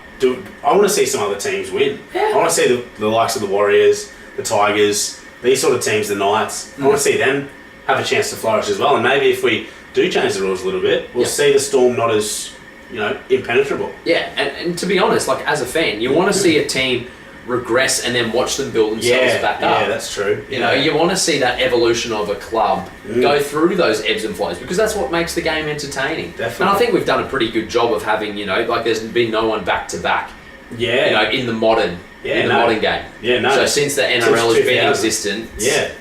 B: want to see some other teams win. Yeah. I want to see the likes of the Warriors, the Tigers, these sort of teams, the Knights. I want to see them have a chance to flourish as well. And maybe if we do change the rules a little bit, we'll see the Storm not as, impenetrable.
A: Yeah, and to be honest, like as a fan, you want to see a team regress and then watch them build themselves back up.
B: Yeah, that's true.
A: You want to see that evolution of a club go through those ebbs and flows because that's what makes the game entertaining.
B: Definitely.
A: And I think we've done a pretty good job of having, there's been no one back to back. Yeah. In the modern modern game.
B: Yeah, no.
A: So since the NRL has been in existence,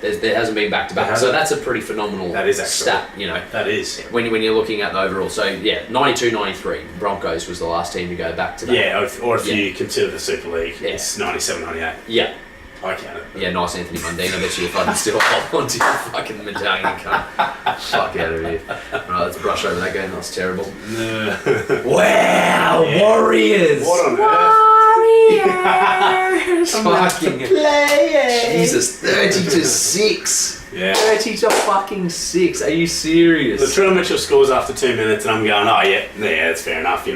A: there hasn't been back to back. So that's a pretty phenomenal stat,
B: That is.
A: When you're looking at the overall. So 92-93, Broncos was the last team to go back to that.
B: Yeah, or if you consider the Super League, it's 97-98.
A: Yeah.
B: I count it.
A: Yeah, nice Anthony Mundine. I bet you if I can still hold on to your fucking medallion, cunt. Fuck out of here. Right, let's brush over that game. That's terrible. Wow, Warriors!
B: What on earth?
A: Warriors! Fucking Jesus, 30-6.
B: Yeah.
A: 30-6. Are you serious?
B: Latrell Mitchell scores after 2 minutes, and I'm going, oh yeah, that's fair enough.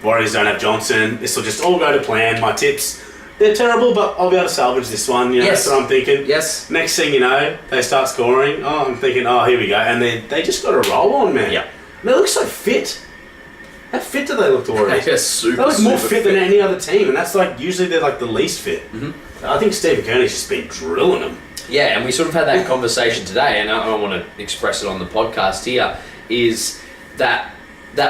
B: Warriors don't have Johnson. This will just all go to plan. My tips, they're terrible, but I'll be able to salvage this one. You know,
A: Yes.
B: that's what I'm thinking.
A: Yes.
B: Next thing you know, they start scoring. Oh, I'm thinking, oh, here we go. And they just got a roll on, man.
A: Yeah.
B: And they look so fit. How fit do they look, the Warriors?
A: They're super,
B: They look more
A: super
B: fit than any other team, and that's like usually they're like the least fit. I think Stephen Kearney's just been drilling them.
A: Yeah, and we sort of had that conversation today, and I want to express it on the podcast here, is that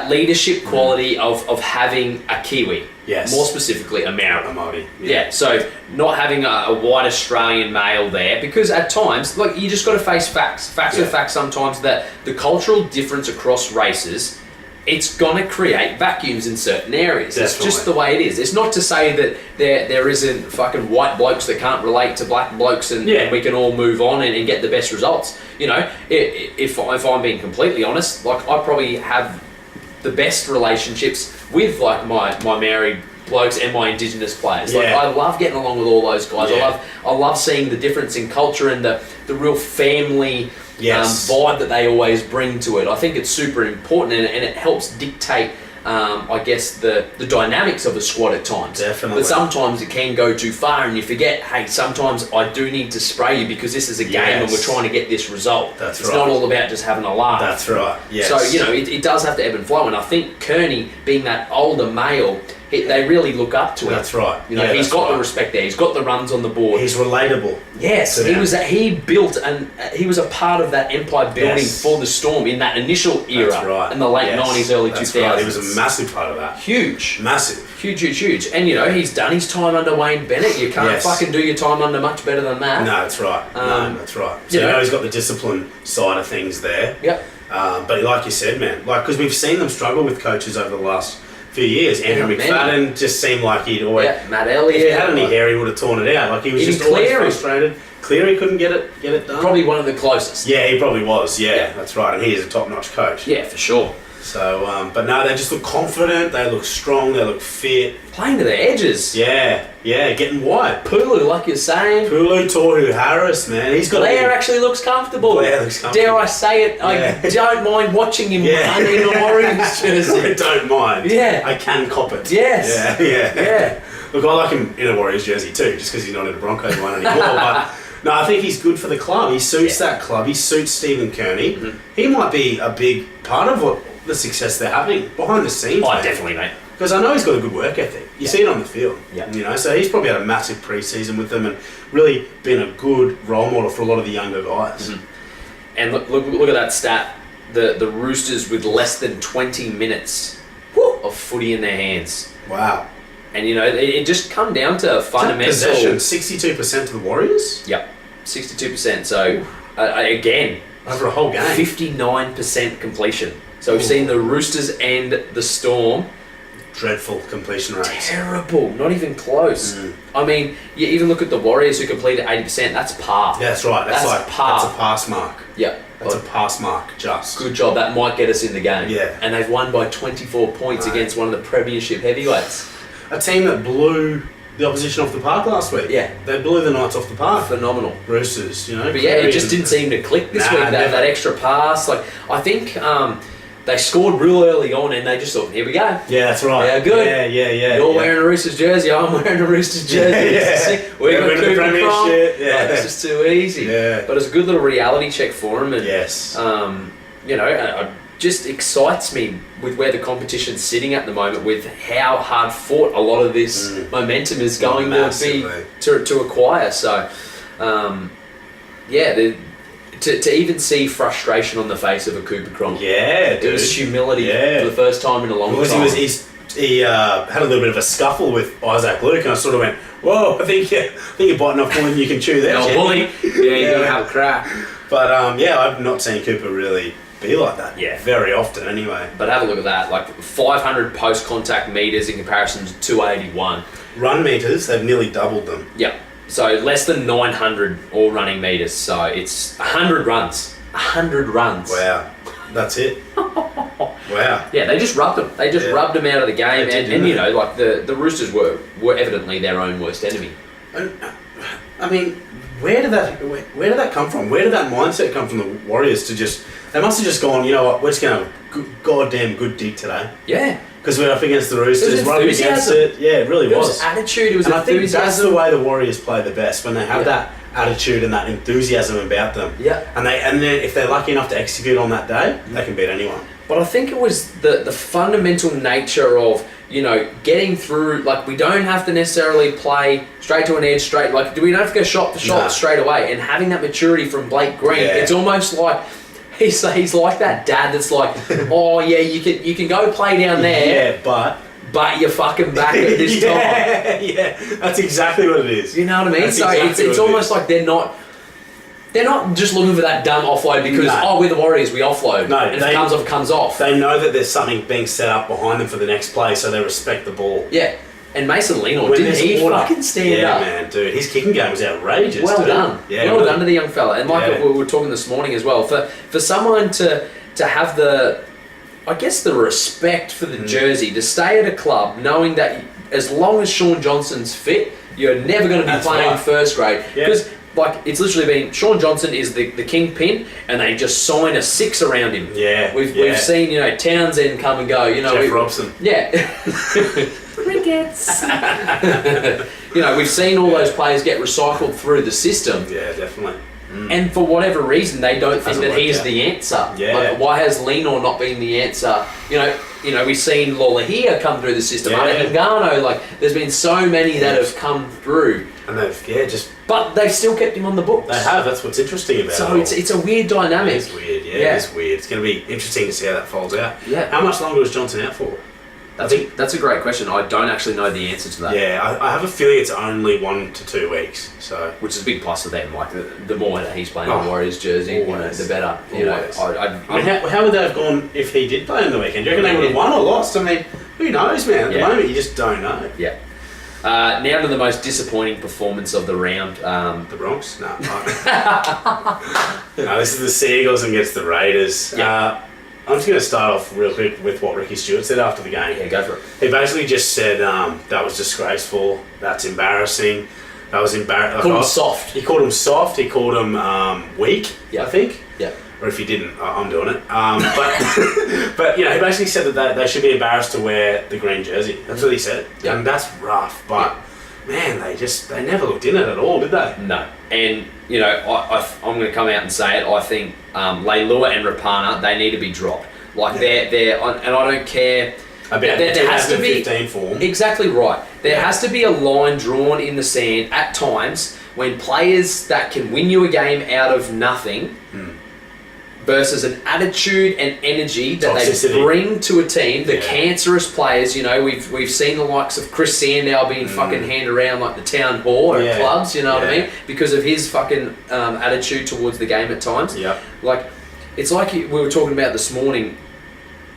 A: leadership quality of having a Kiwi.
B: Yes.
A: More specifically, a Maori.
B: A Māori,
A: Yeah, so not having a white Australian male there, because at times, like, you just got to face facts. Facts are facts sometimes, that the cultural difference across races, it's going to create vacuums in certain areas.
B: Definitely.
A: It's just the way it is. It's not to say that there isn't fucking white blokes that can't relate to black blokes and we can all move on and get the best results. You know, if I'm being completely honest, like, I probably have the best relationships with like my Maori blokes and my Indigenous players. Like, I love getting along with all those guys. I love seeing the difference in culture and the real family vibe that they always bring to it. I think it's super important, and it helps dictate I guess the dynamics of a squad at times.
B: Definitely.
A: But sometimes it can go too far and you forget, hey, sometimes I do need to spray you because this is a game and we're trying to get this result. It's not all about just having a laugh.
B: That's right. Yes.
A: So, you know, it does have to ebb and flow, and I think Kearney, being that older male, they really look up to him.
B: That's right.
A: You know, he's got the respect there. He's got the runs on the board.
B: He's relatable.
A: Yes, he built and he was a part of that empire building for the Storm in that initial era.
B: That's right.
A: In the late 90s, early 2000s.
B: Right. He was a massive part of that.
A: Huge.
B: Massive.
A: Huge. And, you know, he's done his time under Wayne Bennett. You can't fucking do your time under much better than that.
B: No, that's right. That's right. So, you know, he's got the discipline side of things there.
A: Yep.
B: But like you said, man, like, because we've seen them struggle with coaches over the last few years. Andrew McFadden just seemed like he'd always...
A: Yeah, Matt Elliott.
B: If he had any hair, he would have torn it out. Like, he was just always frustrated. Cleary couldn't get it done.
A: Probably one of the closest.
B: Yeah, he probably was. Yeah, that's right. And he is a top-notch coach.
A: Yeah, for sure.
B: So, but no, they just look confident. They look strong. They look fit.
A: Playing to their edges.
B: Yeah, getting wide.
A: Pulu, like you're saying.
B: Pulu, Tohu, Harris, man. He's got.
A: Blair actually looks comfortable.
B: Blair looks comfortable.
A: Dare I say it? I don't mind watching him in an orange jersey.
B: I don't mind.
A: Yeah.
B: I can cop it.
A: Yes.
B: Yeah. Look, I like him in a Warriors jersey too, just because he's not in a Broncos one anymore. But no, I think he's good for the club. He suits that club. He suits Stephen Kearney. Mm-hmm. He might be a big part of what the success they're having behind the scenes.
A: Oh, definitely, mate.
B: Because I know he's got a good work ethic. You see it on the field.
A: Yeah.
B: You know, so he's probably had a massive pre-season with them and really been a good role model for a lot of the younger guys.
A: Mm-hmm. And look at that stat. The Roosters with less than 20 minutes of footy in their hands.
B: Wow.
A: And, you know, it just come down to fundamental...
B: Possession, 62% to the Warriors?
A: Yep, 62%. So, again...
B: Over a whole game.
A: 59% completion. So we've seen the Roosters and the Storm.
B: Dreadful completion rates.
A: Terrible. Not even close. I mean, you even look at the Warriors who completed 80%. That's par.
B: Yeah, that's right. That's like
A: par.
B: That's a pass mark.
A: Yeah.
B: That's a pass mark, just.
A: Good job. That might get us in the game.
B: Yeah.
A: And they've won by 24 points against one of the premiership heavyweights.
B: A team that blew the opposition off the park last week.
A: Yeah.
B: They blew the Knights off the park.
A: Phenomenal.
B: Roosters, you know.
A: But yeah, it just didn't seem to click this week, that extra pass. Like, I think they scored real early on and they just thought, here we go.
B: Yeah, that's right.
A: Yeah, good.
B: Yeah.
A: You're wearing a Roosters jersey, I'm wearing a Roosters jersey. We're going to
B: premiership. Yeah.
A: It's just too easy.
B: Yeah.
A: But it's a good little reality check for them. And, you know, it just excites me with where the competition's sitting at the moment, with how hard fought a lot of this momentum is going to acquire. So, to even see frustration on the face of a Cooper Cronk.
B: Yeah, dude.
A: It was humility for the first time in a long time.
B: He had a little bit of a scuffle with Isaac Luke, and I sort of went, whoa, I think you're biting off more than you can chew there.
A: No, bully. Yeah, you're going to have a crack.
B: But I've not seen Cooper really be like that.
A: Yeah.
B: Very often anyway.
A: But have a look at that. Like 500 post-contact metres in comparison to 281.
B: Run metres, they've nearly doubled them.
A: Yep. So less than 900 all running metres. So it's 100 runs. 100 runs.
B: Wow. That's it. Wow.
A: Yeah, they just rubbed them. They just rubbed them out of the game. And you know, like the Roosters were evidently their own worst enemy.
B: And, I mean, where did that come from? Where did that mindset come from, the Warriors, to just... They must have just gone, you know what, we're just going to have a goddamn good dig today.
A: Yeah.
B: because we're up against the Roosters,
A: right
B: against it. Yeah, it really was.
A: It was attitude, it was
B: enthusiasm. I think that's the way the Warriors play the best, when they have that attitude and that enthusiasm about them.
A: Yeah.
B: And then if they're lucky enough to execute on that day, they can beat anyone.
A: But I think it was the fundamental nature of, you know, getting through. Like, we don't have to necessarily play straight to an edge, straight. Like, we don't have to go shot for shot straight away. And having that maturity from Blake Green, it's almost like he's like that dad that's like, oh yeah, you can go play down there.
B: Yeah,
A: but you're fucking back at this time.
B: Yeah, that's exactly what it is.
A: You know what I mean?
B: That's
A: so
B: exactly
A: it's almost like they're not just looking for that dumb offload because we're the Warriors, we offload. No, and if it comes off, it comes off.
B: They know that there's something being set up behind them for the next play, so they respect the ball.
A: Yeah. And Mason Leno, didn't he fucking stand up?
B: Yeah, man, dude. His kicking game was outrageous.
A: Well done.
B: Yeah,
A: well done to the young fella. And like we were talking this morning as well, for someone to have the, I guess, the respect for the jersey, to stay at a club knowing that as long as Sean Johnson's fit, you're never going to be playing first grade. Because like, it's literally been, Sean Johnson is the kingpin, and they just sign a 6 around him.
B: Yeah.
A: We've seen, you know, Townsend come and go. You know,
B: Jeff Robson.
A: Yeah. Crickets. You know, we've seen all those players get recycled through the system.
B: Yeah, definitely.
A: And for whatever reason, they don't think that he's the answer.
B: Yeah.
A: Like, why has Lenor not been the answer? You know, we've seen Lolohea come through the system. Hingano, like, there's been so many that have come through.
B: And they've,
A: but they've still kept him on the books.
B: They have. That's what's interesting about it.
A: So it's a weird dynamic.
B: It is weird. Yeah, it is weird. It's going to be interesting to see how that folds out.
A: Yeah.
B: How much longer was Johnson out for?
A: That's a great question. I don't actually know the answer to that.
B: Yeah, I have a feeling it's only 1 to 2 weeks. So,
A: which is a big plus for them. Like, the more that he's playing the Warriors jersey, the better. You know,
B: I mean, how would they have gone if he did play on the weekend? Do you reckon they would have won or lost? I mean, who knows, man? At the moment, you just don't know.
A: Yeah. Now to the most disappointing performance of the round.
B: The Bronx? No. No, this is the Seagulls against the Raiders. Yeah. I'm just going to start off real quick with what Ricky Stewart said after the game.
A: Yeah, go for it.
B: He basically just said that was disgraceful, that's embarrassing, that was embarrassing.
A: Called him soft.
B: He called him soft, he called him weak, I think.
A: Yeah.
B: Or if he didn't, I'm doing it. But you know, he basically said that they should be embarrassed to wear the green jersey. That's what he said. Yeah. And that's rough, but man, they never looked in it at all, did they?
A: No. And you know, I'm going to come out and say it. I think Leilua and Rapana, they need to be dropped. Like they're and I don't care
B: about there has to be form.
A: Exactly right. There has to be a line drawn in the sand at times when players that can win you a game out of nothing versus an attitude and energy that they bring to a team, the cancerous players. You know, we've seen the likes of Chris Sandow being fucking handed around like the town hall at clubs, you know what I mean? Because of his fucking attitude towards the game at times.
B: Yeah.
A: Like, it's like we were talking about this morning,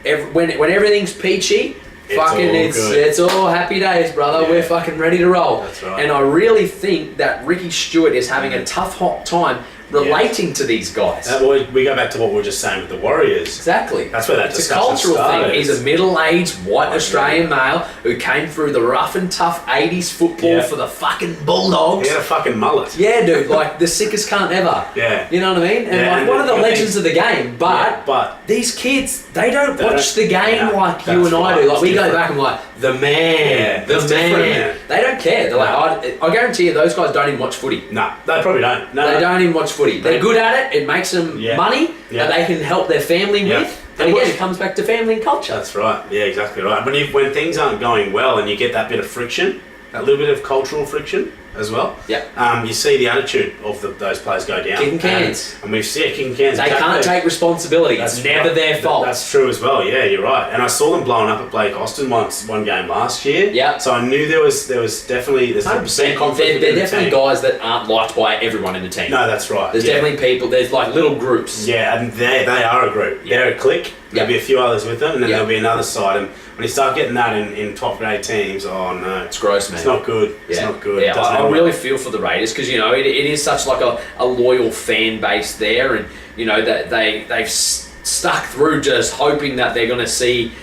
A: when everything's peachy, it's all happy days, brother. We're fucking ready to roll.
B: That's right.
A: And I really think that Ricky Stewart is having a tough, hot time relating to these guys.
B: We go back to what we were just saying with the Warriors.
A: Exactly.
B: That's where that discussion
A: It's a cultural
B: started.
A: thing. He's a middle-aged white Australian male who came through the rough and tough 80s football for the fucking Bulldogs.
B: He had a fucking mullet.
A: Yeah, dude. Like, the sickest cunt ever.
B: Yeah.
A: You know what I mean? And like, one of the legends of the game. But these kids, they don't watch the game like you and I do. Like, we go back and like, the man. They don't care. They're like, I guarantee you those guys don't even watch footy.
B: No, they probably don't.
A: They don't even watch footy. They're good at it. It makes them money that they can help their family with. And again, it comes back to family and culture.
B: That's right. Yeah, exactly right. When things aren't going well and you get that bit of friction, a little bit of cultural friction as well.
A: Yeah.
B: You see the attitude of those players go down.
A: Kicking cans.
B: And we see it kicking cans.
A: They can't take responsibility. It's never their fault.
B: That's true as well. Yeah, you're right. And I saw them blowing up at Blake Austin one game last year.
A: Yeah.
B: So I knew there was definitely
A: 100%.
B: conflict.
A: They're definitely guys that aren't liked by everyone in the team.
B: No, that's right.
A: There's definitely people. There's like little groups.
B: Yeah, and they are a group. Yeah. They're a clique. There'll be a few others with them, and then there'll be another side. And when you start getting that in top grade teams, oh no,
A: it's gross, man.
B: It's not good. It's not good.
A: Yeah, I really feel for the Raiders because you know it is such like a loyal fan base there, and you know that they've stuck through just hoping that they're going to see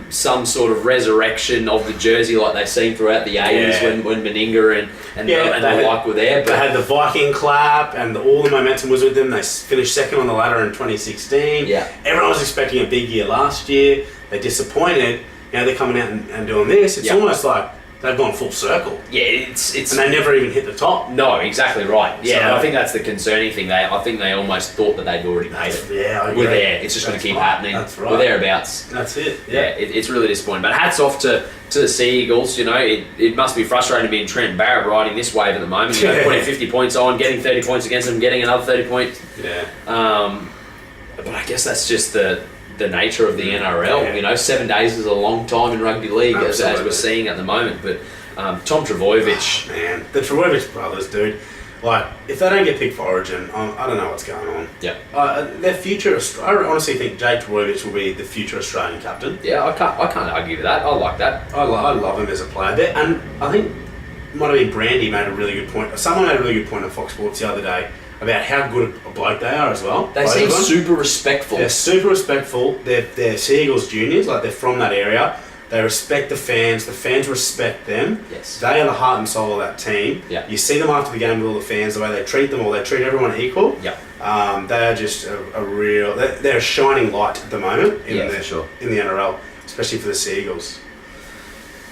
A: some sort of resurrection of the jersey like they've seen throughout the 80s when Meninga and the like were there. But
B: they had the Viking clap and all the momentum was with them. They finished second on the ladder in 2016.
A: Yeah.
B: Everyone was expecting a big year last year. They disappointed. now they're coming out and doing this. It's almost like they've gone full circle.
A: Yeah, it's
B: and they never even hit the top.
A: No, exactly right. Yeah, so, I think that's the concerning thing. I think they almost thought that they'd already made it.
B: Yeah, I agree.
A: We're there. It's just going to keep happening.
B: That's right.
A: We're thereabouts.
B: That's it.
A: Yeah, it's really disappointing. But hats off to the Sea Eagles. You know, it must be frustrating being Trent Barrett riding this wave at the moment. You know, putting 50 points on, getting 30 points against them, getting another 30 points.
B: Yeah.
A: But I guess that's just the nature of the NRL. Yeah. You know, 7 days is a long time in rugby league, as we're seeing at the moment. But Tom Trbojevic,
B: man, the Trbojevic brothers, dude. Like, if they don't get picked for Origin, I don't know what's going on.
A: Yeah.
B: Their future. I honestly think Jake Trbojevic will be the future Australian captain.
A: Yeah, I can't argue with that. I like that.
B: I love him as a player. And I think it might have been Brandy made a really good point. Someone made a really good point on Fox Sports the other day about how good a bloke they are as well.
A: They seem super respectful.
B: They're super respectful. They're Sea Eagles juniors, like they're from that area. They respect the fans respect them.
A: Yes.
B: They are the heart and soul of that team.
A: Yeah.
B: You see them after the game with all the fans, the way they treat them, or they treat everyone equal.
A: Yeah.
B: They are just a real... They're a shining light at the moment in the NRL, especially for the Sea Eagles.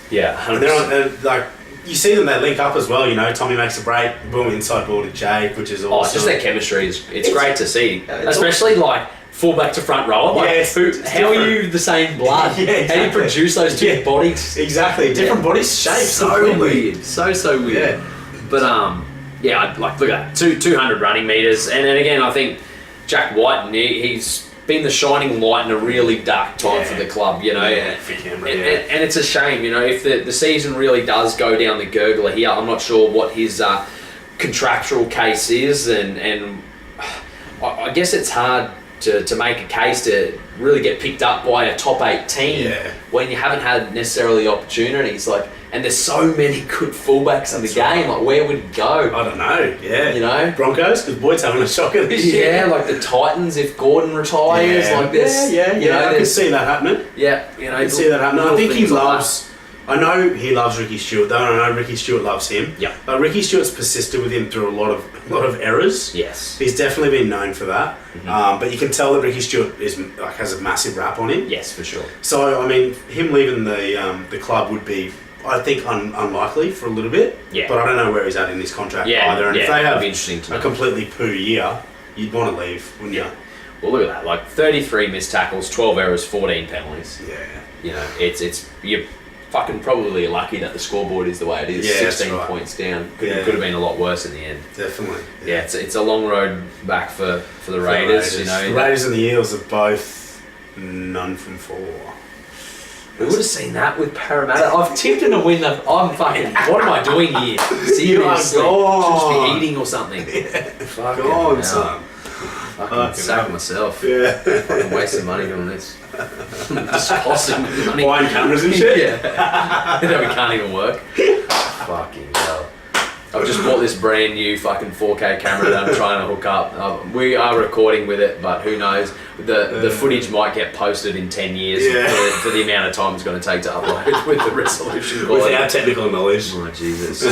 A: Yeah, 100%.
B: They're like... You see them, they link up as well, you know, Tommy makes a break, boom, inside ball to Jake, which is awesome.
A: Oh, it's just their chemistry. It's great to see. Especially like fullback to front rower. Like, how are you the same blood?
B: Yeah, exactly.
A: How do you produce those two bodies?
B: Exactly, different bodies, shapes.
A: So weird. So weird.
B: Yeah.
A: But like look at that, 200 running meters, and then again I think Jack White, he's been the shining light in a really dark time for the club, you know, and it's a shame, you know, if the season really does go down the gurgler here. I'm not sure what his contractual case is, and I guess it's hard to make a case to really get picked up by a top 8 team when you haven't had necessarily opportunities. Like, and there's so many good fullbacks in the game. Like, where would he go?
B: I don't know. Yeah,
A: you know,
B: Broncos, because Boyd's having a shocker this year.
A: Yeah, like the Titans if Gordon retires. Like this.
B: Yeah. You know, I can see that happening.
A: Yeah, you know,
B: I can see that happening. I think he loves. I know he loves Ricky Stewart, though. I know Ricky Stewart loves him.
A: Yeah.
B: But Ricky Stewart's persisted with him through a lot of errors.
A: Yes.
B: He's definitely been known for that. Mm-hmm. But you can tell that Ricky Stewart has a massive rap on him.
A: Yes, for sure.
B: So I mean, him leaving the club would be, I think, unlikely for a little bit.
A: Yeah.
B: But I don't know where he's at in this contract either. And if they have a completely poo year, you'd want to leave, wouldn't you?
A: Well, look at that. Like 33 missed tackles, 12 errors, 14 penalties.
B: Yeah.
A: You know, it's you're fucking probably lucky that the scoreboard is the way it is.
B: Yeah,
A: 16 points down. Could have been a lot worse in the end.
B: Definitely.
A: Yeah, it's a long road back for the Raiders. You know,
B: the Raiders and the Eels are both none from 4.
A: We would have seen that with Parramatta. I've tipped in a win. I'm fucking. What am I doing here? Seriously, should just be eating or something. Fucking
B: go on, son.
A: Fucking sack myself.
B: Yeah.
A: Fucking wasting money doing this. Just costing me money.
B: Buying cameras and shit.
A: Yeah. That we can't even work. Fucking hell. I've just bought this brand new fucking 4K camera that I'm trying to hook up. We are recording with it, but who knows? The footage might get posted in 10 years for the amount of time it's going to take to upload it with the resolution quality.
B: With our technical knowledge.
A: Oh, Jesus.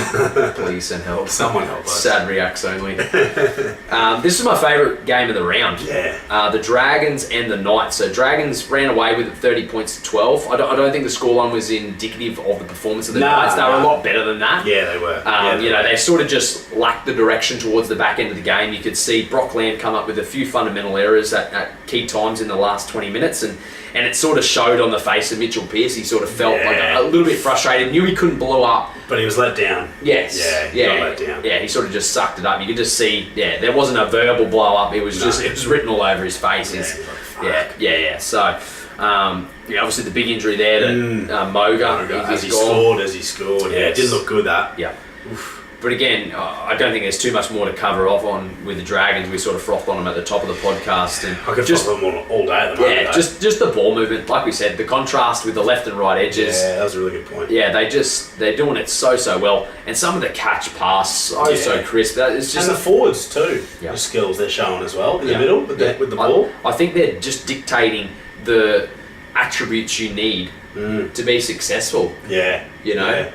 A: Please send help.
B: Someone help us.
A: Sad reacts only. This is my favourite game of the round.
B: Yeah.
A: The Dragons and the Knights. So Dragons ran away with it 30 points to 12. I don't think the scoreline was indicative of the performance of the Knights. They were a lot better than that.
B: Yeah, they were.
A: You know, they sort of just lacked the direction towards the back end of the game. You could see Brock Lamb come up with a few fundamental errors at key times in the last 20 minutes, and it sort of showed on the face of Mitchell Pearce. He sort of felt like a little bit frustrated, knew he couldn't blow up.
B: But he was let down.
A: Yes.
B: He got let down.
A: Yeah, he sort of just sucked it up. You could just see, there wasn't a verbal blow up. It was just, it was written all over his face. So, obviously the big injury there to Moga.
B: As he scored. Yeah, it didn't look good, that.
A: Yeah. Oof. But again, I don't think there's too much more to cover off on with the Dragons. We sort of frothed on them at the top of the podcast, and
B: I could just froth them all day at the moment.
A: Yeah, just the ball movement, like we said, the contrast with the left and right edges.
B: Yeah, that was a really good point.
A: Yeah, they're doing it so well, and some of the catch pass so crisp. It's just
B: and the forwards too. The skills they're showing as well in the middle with the ball.
A: I think they're just dictating the attributes you need to be successful.
B: Yeah,
A: you know,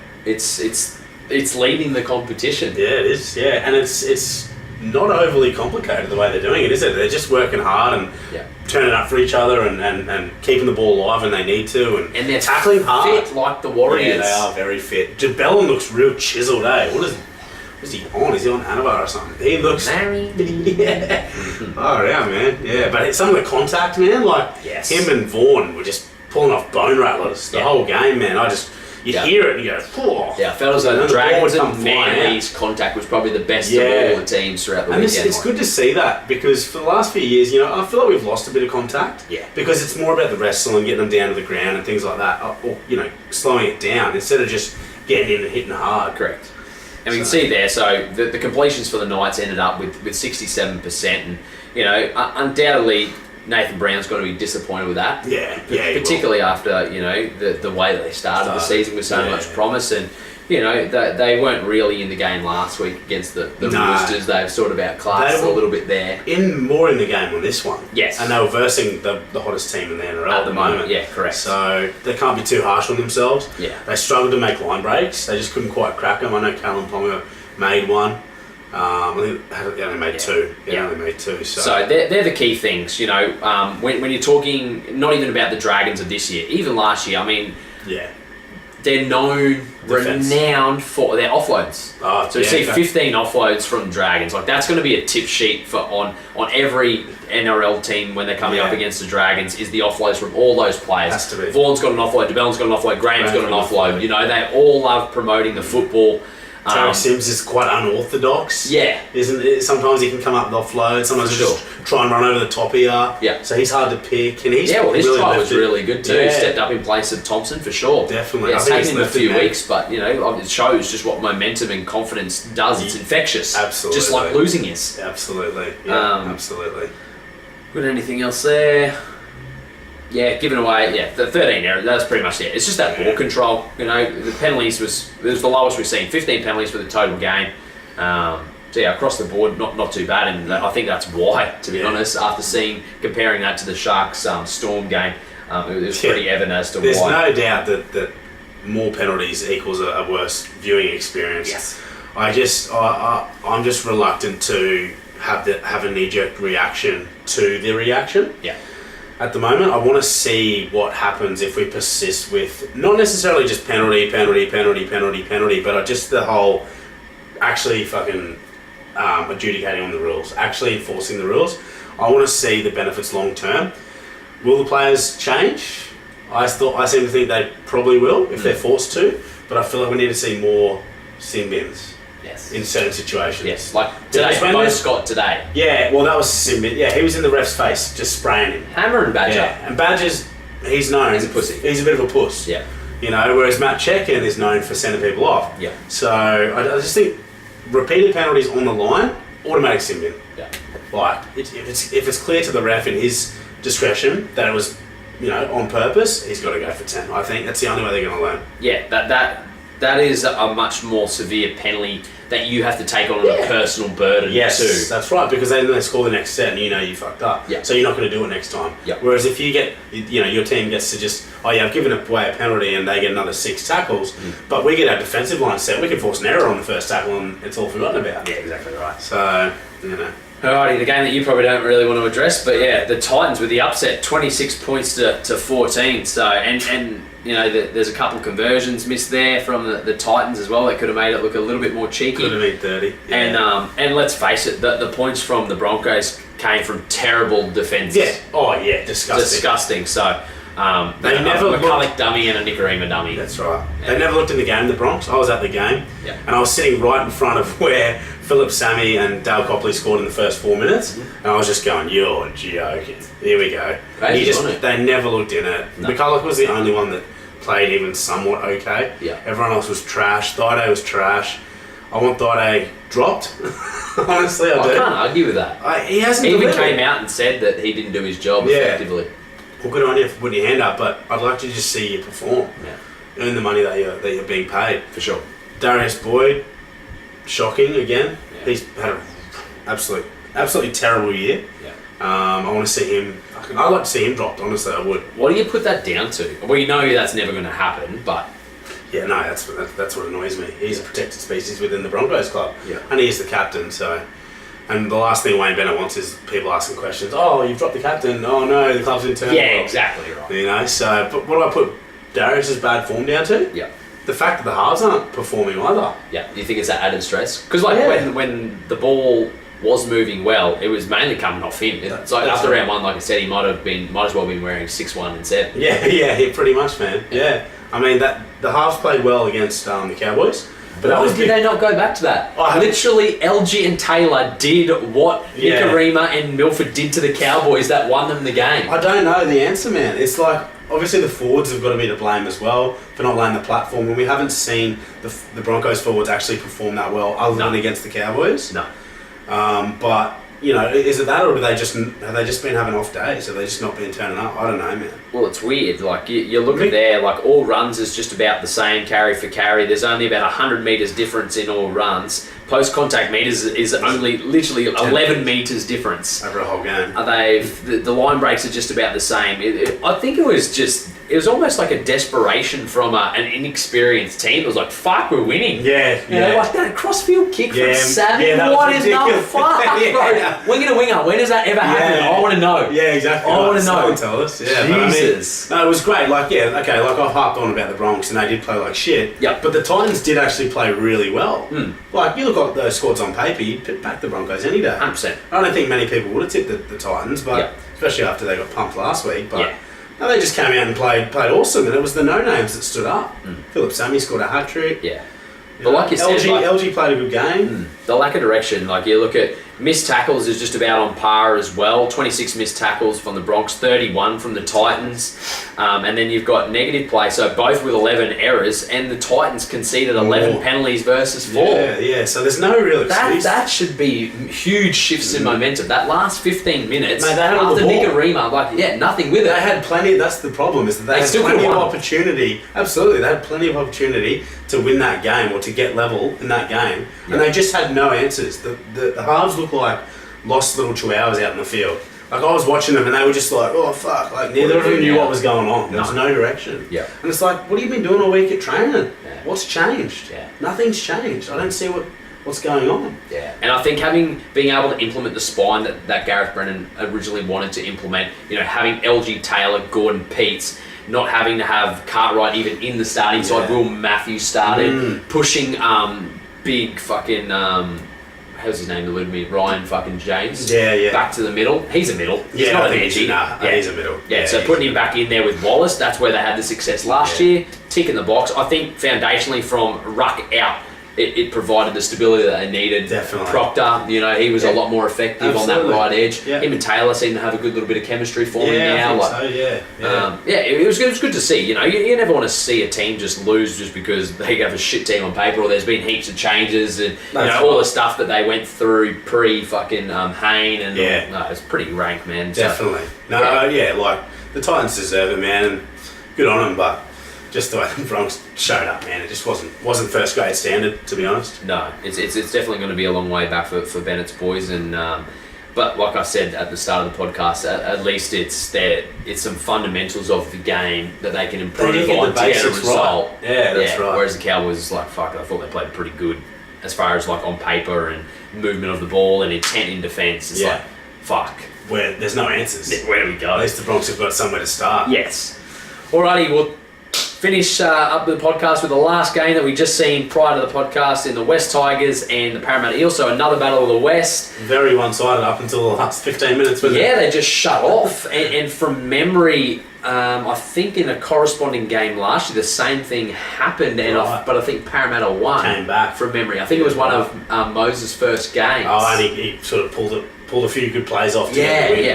A: it's leading the competition.
B: Yeah, it is. Yeah, and it's not overly complicated the way they're doing it, is it? They're just working hard and turning up for each other and keeping the ball alive when they need to, and
A: they're
B: tackling hard.
A: Fit like the Warriors.
B: Yeah, they are very fit. Bellum looks real chiseled, eh? What is he on? Is he on Hanover or something? He looks
A: married.
B: Yeah. Oh yeah, man. Yeah, but some of the contact, man, like him and Vaughan were just pulling off bone rattlers the whole game, man. You hear it and you go, whoa.
A: Yeah, I felt as though the Dragons and Manly's contact was probably the best of all the teams throughout the weekend.
B: And it's good to see that, because for the last few years, I feel like we've lost a bit of contact.
A: Yeah.
B: Because it's more about the wrestle and getting them down to the ground and things like that, or slowing it down instead of just getting in and hitting hard.
A: Correct. And we can see there, so the completions for the Knights ended up with 67%, and undoubtedly Nathan Brown's going to be disappointed with that.
B: Yeah,
A: particularly after the way that they started the season with so much promise, and they weren't really in the game last week against the Roosters. They've sort of outclassed a little bit there.
B: More in the game on this one.
A: Yes,
B: and they were versing the hottest team in the NRL
A: at the moment. Yeah, correct.
B: So they can't be too harsh on themselves.
A: Yeah,
B: they struggled to make line breaks. They just couldn't quite crack them. I know Callum Ponga made one. I think they only made two. Yeah, only made two.
A: So they're the key things, when you're talking not even about the Dragons of this year, even last year. I mean, they're renowned for their offloads. So you see 15 offloads from Dragons. Like, that's going to be a tip sheet for on every NRL team when they're coming up against the Dragons, is the offloads from all those players.
B: Has to be.
A: Vaughan's got an offload, DeBellum's got an offload, Graham's got an offload. They all love promoting the football.
B: Terry Sims is quite unorthodox.
A: Yeah.
B: Isn't it? Sometimes he can come up with offload, sometimes just try and run over the top here.
A: Yeah.
B: So he's hard to pick. And he's
A: this try was really good too. Yeah. Stepped up in place of Thompson for sure.
B: Definitely.
A: Yeah, it's taken him a few weeks, but it shows just what momentum and confidence does. It's infectious.
B: Absolutely.
A: Just like losing is.
B: Absolutely. Yeah, absolutely.
A: Got anything else there? Yeah, giving away, the 13 errors, that's pretty much it. It's just that ball control. The penalties was the lowest we've seen, 15 penalties for the total game. Across the board, not too bad, and I think that's why, to be honest, after comparing that to the Sharks Storm game, it was pretty evident as to
B: There's
A: why.
B: There's no doubt that more penalties equals a worse viewing experience.
A: Yes.
B: I'm just reluctant to have a knee-jerk reaction to the reaction.
A: Yeah.
B: At the moment, I want to see what happens if we persist with not necessarily just penalty, but just the whole actually fucking adjudicating on the rules, actually enforcing the rules. I want to see the benefits long term. Will the players change? I seem to think they probably will if they're forced to, but I feel like we need to see more sin bins.
A: Yes.
B: In certain situations.
A: Yes, like today, Bo Scott today.
B: Yeah, well, that was sin bin. Yeah, he was in the ref's face, just spraying him.
A: Hammer and Badger.
B: Yeah, and Badger's, he's known.
A: He's a pussy.
B: He's a bit of a puss.
A: Yeah.
B: Whereas Matt Chekin is known for sending people off.
A: Yeah.
B: So I just think repeated penalties on the line, automatic sin bin.
A: Yeah.
B: Like, if it's clear to the ref in his discretion that it was, on purpose, he's got to go for 10. I think that's the only way they're going to learn.
A: Yeah, that is a much more severe penalty that you have to take on a personal burden too.
B: That's right, because then they score the next set and you fucked up.
A: Yeah.
B: So you're not going to do it next time.
A: Yeah.
B: Whereas if you get, your team gets to just, I've given away a penalty and they get another 6 tackles, but we get our defensive line set, we can force an error on the first tackle and it's all forgotten about.
A: Yeah, exactly right.
B: So,
A: Alrighty, the game that you probably don't really want to address, but the Titans with the upset, 26 points to 14. So, and there's a couple conversions missed there from the Titans as well that could have made it look a little bit more cheeky.
B: Could have been 30. Yeah.
A: And let's face it, the points from the Broncos came from terrible defence.
B: Yeah. Oh yeah, disgusting.
A: So
B: they never
A: McCulloch dummy and a Nicarima dummy.
B: That's right. They never looked in the game, the Bronx. I was at the game, and I was sitting right in front of where Philip Sammy and Dale Copley scored in the first 4 minutes, and I was just going, "You're joking." Here we go.
A: Crazy,
B: they never looked in it. No. McCulloch was the only one that played even somewhat okay.
A: Yeah.
B: Everyone else was trash. Thaiday was trash. I want Thaiday dropped. Honestly, I do.
A: I can't argue with that.
B: He hasn't.
A: He even came out and said that he didn't do his job effectively.
B: Well, good on you for putting your hand up, but I'd like to just see you perform.
A: Yeah.
B: Earn the money that you're being paid.
A: For sure.
B: Darius Boyd, shocking again.
A: Yeah.
B: He's had an absolutely terrible year.
A: Yeah.
B: I want to see him. I'd like to see him dropped. Honestly, I would.
A: What do you put that down to? Well, you know that's never going to happen, but
B: yeah, no, that's what annoys me. He's a protected species within the Broncos club,
A: yeah,
B: and he is the captain. So And the last thing Wayne Bennett wants is people asking questions. Oh, you've dropped the captain. Oh no, the club's in turn.
A: Yeah, exactly right.
B: You know, so but what do I put Darius's bad form down to?
A: Yeah.
B: The fact that the halves aren't performing either.
A: Yeah. You think it's that added stress? Because when the ball was moving well, it was mainly coming off him. It's like after round one, like I said, he might as well been wearing 6, 1 and 7.
B: Yeah, pretty much, man. Yeah. I mean that the halves played well against the Cowboys. But
A: why did they not go back to that? Literally, LG and Taylor did what Nikorima and Milford did to the Cowboys that won them the game.
B: I don't know the answer, man. It's like, obviously the forwards have got to be to blame as well for not laying the platform, and we haven't seen the Broncos forwards actually perform that well other than against the Cowboys.
A: No.
B: But, you know, is it that, or have they just been having off days? Have they just not been turning up? I don't know, man.
A: Well, it's weird. Like, you look at there, like, all runs is just about the same carry for carry. There's only about 100 metres difference in all runs. Post-contact metres is only literally 11 metres difference.
B: Over a whole game.
A: The line breaks are just about the same. I think it was almost like a desperation from an inexperienced team. It was like, fuck, we're winning.
B: Yeah.
A: Like that crossfield kick from Savage. What is the fuck, bro? Winger to winger. When does that ever happen? I want to know.
B: Yeah, exactly.
A: I want to know.
B: Tell us. Yeah,
A: Jesus.
B: But I mean, no, it was great. Like, like I've harped on about the Bronx, and they did play like shit.
A: Yep.
B: But the Titans did actually play really well. Like, you look at those squads on paper, you'd back the Broncos any day.
A: 100%.
B: I don't think many people would have tipped the Titans, but especially after they got pumped last week. But no, they just came out and played awesome, and it was the no-names that stood up. Philip Sammy scored a hat-trick.
A: Yeah. But like you said,
B: LG played a good game.
A: The lack of direction, like you look at missed tackles is just about on par as well. 26 missed tackles from the Bronx, 31 from the Titans. And then you've got negative play, so both with 11 errors, and the Titans conceded 11 penalties versus 4.
B: Yeah, so there's no real excuse.
A: That should be huge shifts in momentum. That last 15 minutes,
B: mate, they had
A: after Nikorima, nothing with it.
B: They had plenty, that's the problem, is that they had plenty of opportunity. Absolutely, they had plenty of opportunity to win that game or to get level in that game, and they just had no answers. The halves looked like lost little chihuahuas out in the field. Like, I was watching them and they were just like, oh fuck, like neither of them knew what was going on. There was no direction.
A: Yeah.
B: And it's like, what have you been doing all week at training?
A: Yeah.
B: What's changed?
A: Yeah.
B: Nothing's changed. I don't see what's going on.
A: Yeah. And I think being able to implement the spine that Gareth Brennan originally wanted to implement, you know, having LG Taylor, Gordon Peets, not having to have Cartwright even in the starting side. Will Matthews started, pushing big fucking how's his name eluded me? Ryan fucking James. Back to the middle. He's a middle. He's not an edgy.
B: He's a middle.
A: So putting him back in there with Wallace, that's where they had the success last year. Tick in the box. I think foundationally from ruck out, it provided the stability that they needed.
B: Definitely.
A: Proctor, you know, he was a lot more effective on that right edge. Him and Taylor seem to have a good little bit of chemistry forming now. It was good to see. You know, you never want to see a team just lose just because they have a shit team on paper, or there's been heaps of changes and all the stuff that they went through pre-fucking Hayne and no, it's pretty rank, man.
B: Definitely. Like the Titans deserve it, man, and good on them, but just the way the Bronx showed up, man, it just wasn't first grade standard, to be honest.
A: No, it's definitely going to be a long way back for Bennett's boys, and but like I said at the start of the podcast, at least it's some fundamentals of the game that they can improve on to get a result.
B: Right. Yeah, that's right.
A: Whereas the Cowboys is like, fuck, I thought they played pretty good as far as like on paper and movement of the ball and intent in defence. It's like, fuck.
B: Where there's no answers.
A: Where do we go?
B: At least the Bronx have got somewhere to start.
A: Yes. Alrighty, well, finish up the podcast with the last game that we just seen prior to the podcast in the West Tigers and the Parramatta Eels. So another battle of the West.
B: Very one-sided up until the last 15 minutes.
A: They just shut off. And from memory, I think in a corresponding game last year, the same thing happened. But I think Parramatta won.
B: Came back.
A: From memory. I think it was one of Moses' first games.
B: Oh, and he sort of pulled a few good plays off.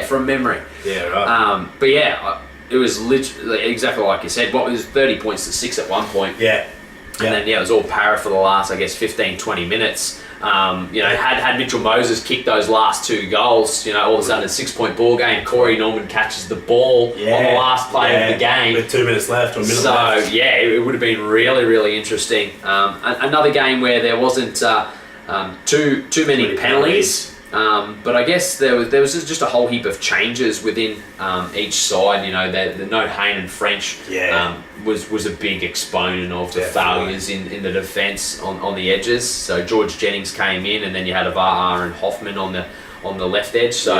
A: From memory.
B: Yeah, right.
A: It was literally exactly like you said. What was 30 points to 6 at one point.
B: Yeah.
A: And then, it was all para for the last, I guess, 15, 20 minutes. Had Mitchell Moses kicked those last 2 goals, all of a sudden a 6-point ball game. Corey Norman catches the ball on the last play of the game.
B: With 2 minutes left or a minute left.
A: It would have been really, really interesting. Another game where there wasn't too many penalties. But I guess there was just a whole heap of changes within each side. You know, the no Hayne and French was a big exponent of the failures in the defence on the edges. So George Jennings came in, and then you had Avaha and Hoffman on the left edge. So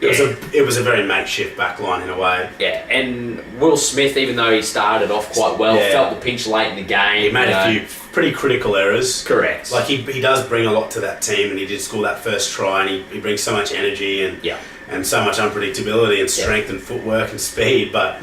B: it was a very makeshift back line in a way.
A: Yeah, and Will Smith, even though he started off quite well, felt the pinch late in the game.
B: He made a few pretty critical errors.
A: Correct.
B: Like he does bring a lot to that team, and he did score that first try, and he brings so much energy and so much unpredictability and strength and footwork and speed. But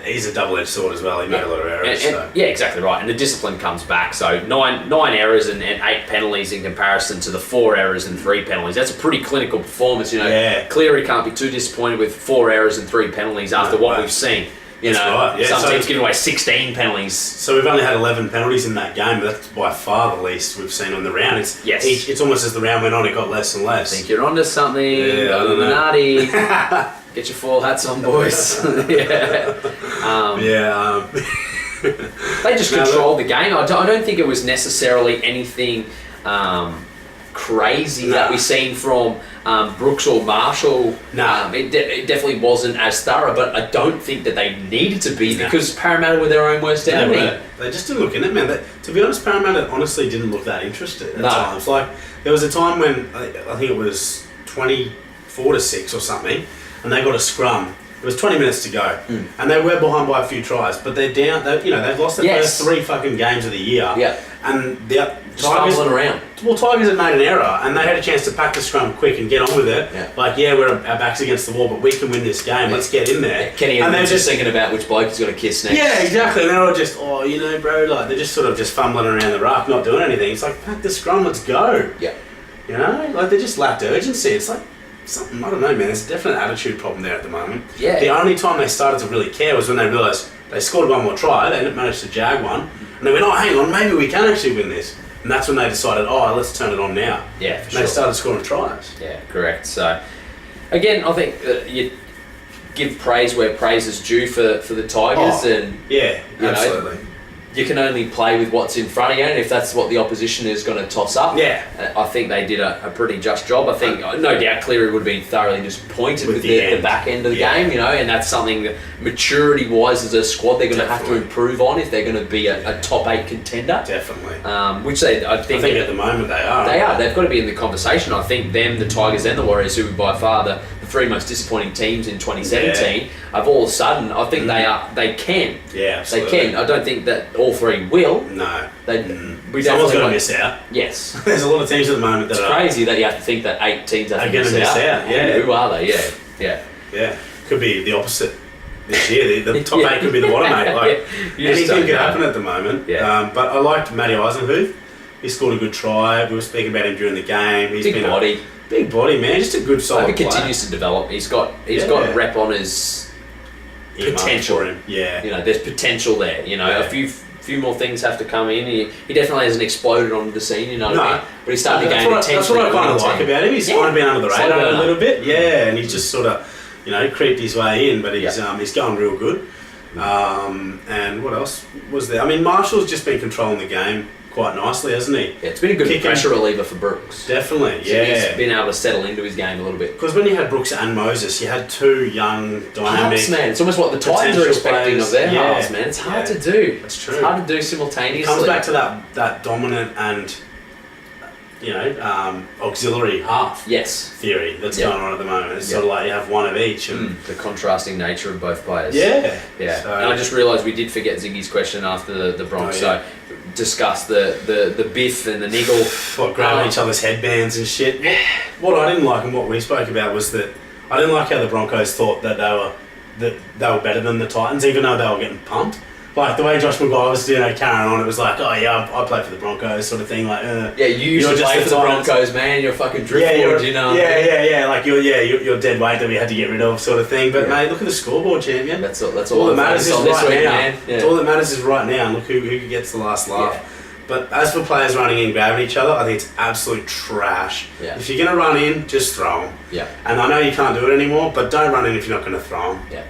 B: he's a double-edged sword as well. He made a lot of errors.
A: Yeah, exactly right. And the discipline comes back. So nine errors and 8 penalties in comparison to the 4 errors and 3 penalties. That's a pretty clinical performance. You know, Cleary can't be too disappointed with 4 errors and 3 penalties after what we've seen. You know, some teams giving away 16 penalties.
B: So we've only had 11 penalties in that game, but that's by far the least we've seen on the round. It's almost as the round went on, it got less and less.
A: I think you're onto something. Illuminati. Get your 4 hats on, boys. They just controlled the game. I don't think it was necessarily anything crazy that we've seen from Brooks or Marshall. It definitely wasn't as thorough, but I don't think that they needed to be because Parramatta were their own worst enemy.
B: They just didn't look in it, man. To be honest, Parramatta honestly didn't look that interested at times. Like, there was a time when I think it was 24-6 or something, and they got a scrum. It was 20 minutes to go, and they were behind by a few tries, but they're down. They've lost their first 3 fucking games of the year. Yeah, and the Tigers
A: around.
B: Well, Tigers had made an error, and they had a chance to pack the scrum quick and get on with it. Yeah. Like, we're our backs against the wall, but we can win this game. Let's get in there.
A: Kenny and they're just thinking about which bloke he's got to kiss next.
B: Yeah, exactly. And they're all just, bro, like they're just sort of just fumbling around the ruck, not doing anything. It's like, pack the scrum, let's go. Yeah, you know, like they just lacked urgency. It's like something, I don't know, man. There's a definite attitude problem there at the moment. Yeah. The only time they started to really care was when they realised they scored 1 more try. They didn't manage to jag one, and they went, hang on, maybe we can actually win this. And that's when they decided, let's turn it on now.
A: Yeah, for
B: sure. They started scoring tries.
A: Yeah, correct. So, again, I think you give praise where praise is due for the Tigers.
B: Absolutely.
A: You can only play with what's in front of you, and if that's what the opposition is going to toss up, I think they did a pretty just job. I think, no doubt, Cleary would have been thoroughly disappointed with the back end of the game, you know, and that's something that maturity-wise as a squad they're going to have to improve on if they're going to be a top 8 contender.
B: Definitely.
A: Which I think
B: at the moment they are.
A: They are. They've got to be in the conversation. I think them, the Tigers and the Warriors, who were by far the 3 most disappointing teams in 2017, of all of a sudden, I think they can.
B: Yeah, absolutely.
A: They can. I don't think that all 3 will.
B: No.
A: Someone's
B: going to miss out.
A: Yes.
B: There's a lot of teams at the moment that
A: it's crazy that you have to think that 8 teams are going to miss out.
B: Yeah.
A: Who are they? Yeah.
B: Could be the opposite this year. The top 8 could be the bottom 8. Like, anything could happen at the moment. Yeah. But I liked Matty Eisenhuth. He scored a good try. We were speaking about him during the game. He's
A: big body.
B: Big body, man. Just a good solid player.
A: He continues to develop. He's got rep on his potential.
B: For him. Yeah.
A: You know, there's potential there. You know, a few more things have to come in. He definitely hasn't exploded onto the scene, you know what I mean? But he's starting to gain attention.
B: That's what I kind of like about him. He's kind of been under the radar a little bit. Yeah, and he's just sort of, creeped his way in, but he's going real good. And what else was there? I mean, Marshall's just been controlling the game quite nicely, hasn't he?
A: Yeah, it's been a good pressure reliever for Brooks.
B: Definitely,
A: so he's been able to settle into his game a little bit.
B: Because when you had Brooks and Moses, you had 2 young, dynamic...
A: Halves, man. It's almost what the Titans are expecting of their halves, man. It's hard to do.
B: That's true.
A: It's hard to do simultaneously.
B: It comes back to that dominant and, auxiliary half theory that's going on at the moment. It's sort of like you have one of each. And
A: the contrasting nature of both players.
B: Yeah.
A: So, and I just realised we did forget Ziggy's question after the Bronx. So discuss the biff and the niggle.
B: What, grabbing each other's headbands and shit. What I didn't like and what we spoke about was that I didn't like how the Broncos thought that they were better than the Titans, even though they were getting pumped. Like the way Josh McGuire was, carrying on, it was like, I play for the Broncos, sort of thing. Like,
A: you used to play for the Broncos, man. You're fucking driftwood, you know.
B: Yeah. Like you're dead weight that we had to get rid of, sort of thing. But mate, look at the scoreboard, champion.
A: That's all
B: that matters is right now.
A: Man. Yeah.
B: All that matters is right now. And look who gets the last laugh. Yeah. But as for players running in, grabbing each other, I think it's absolute trash. Yeah. If you're gonna run in, just throw them.
A: Yeah.
B: And I know you can't do it anymore, but don't run in if you're not gonna throw them.
A: Yeah.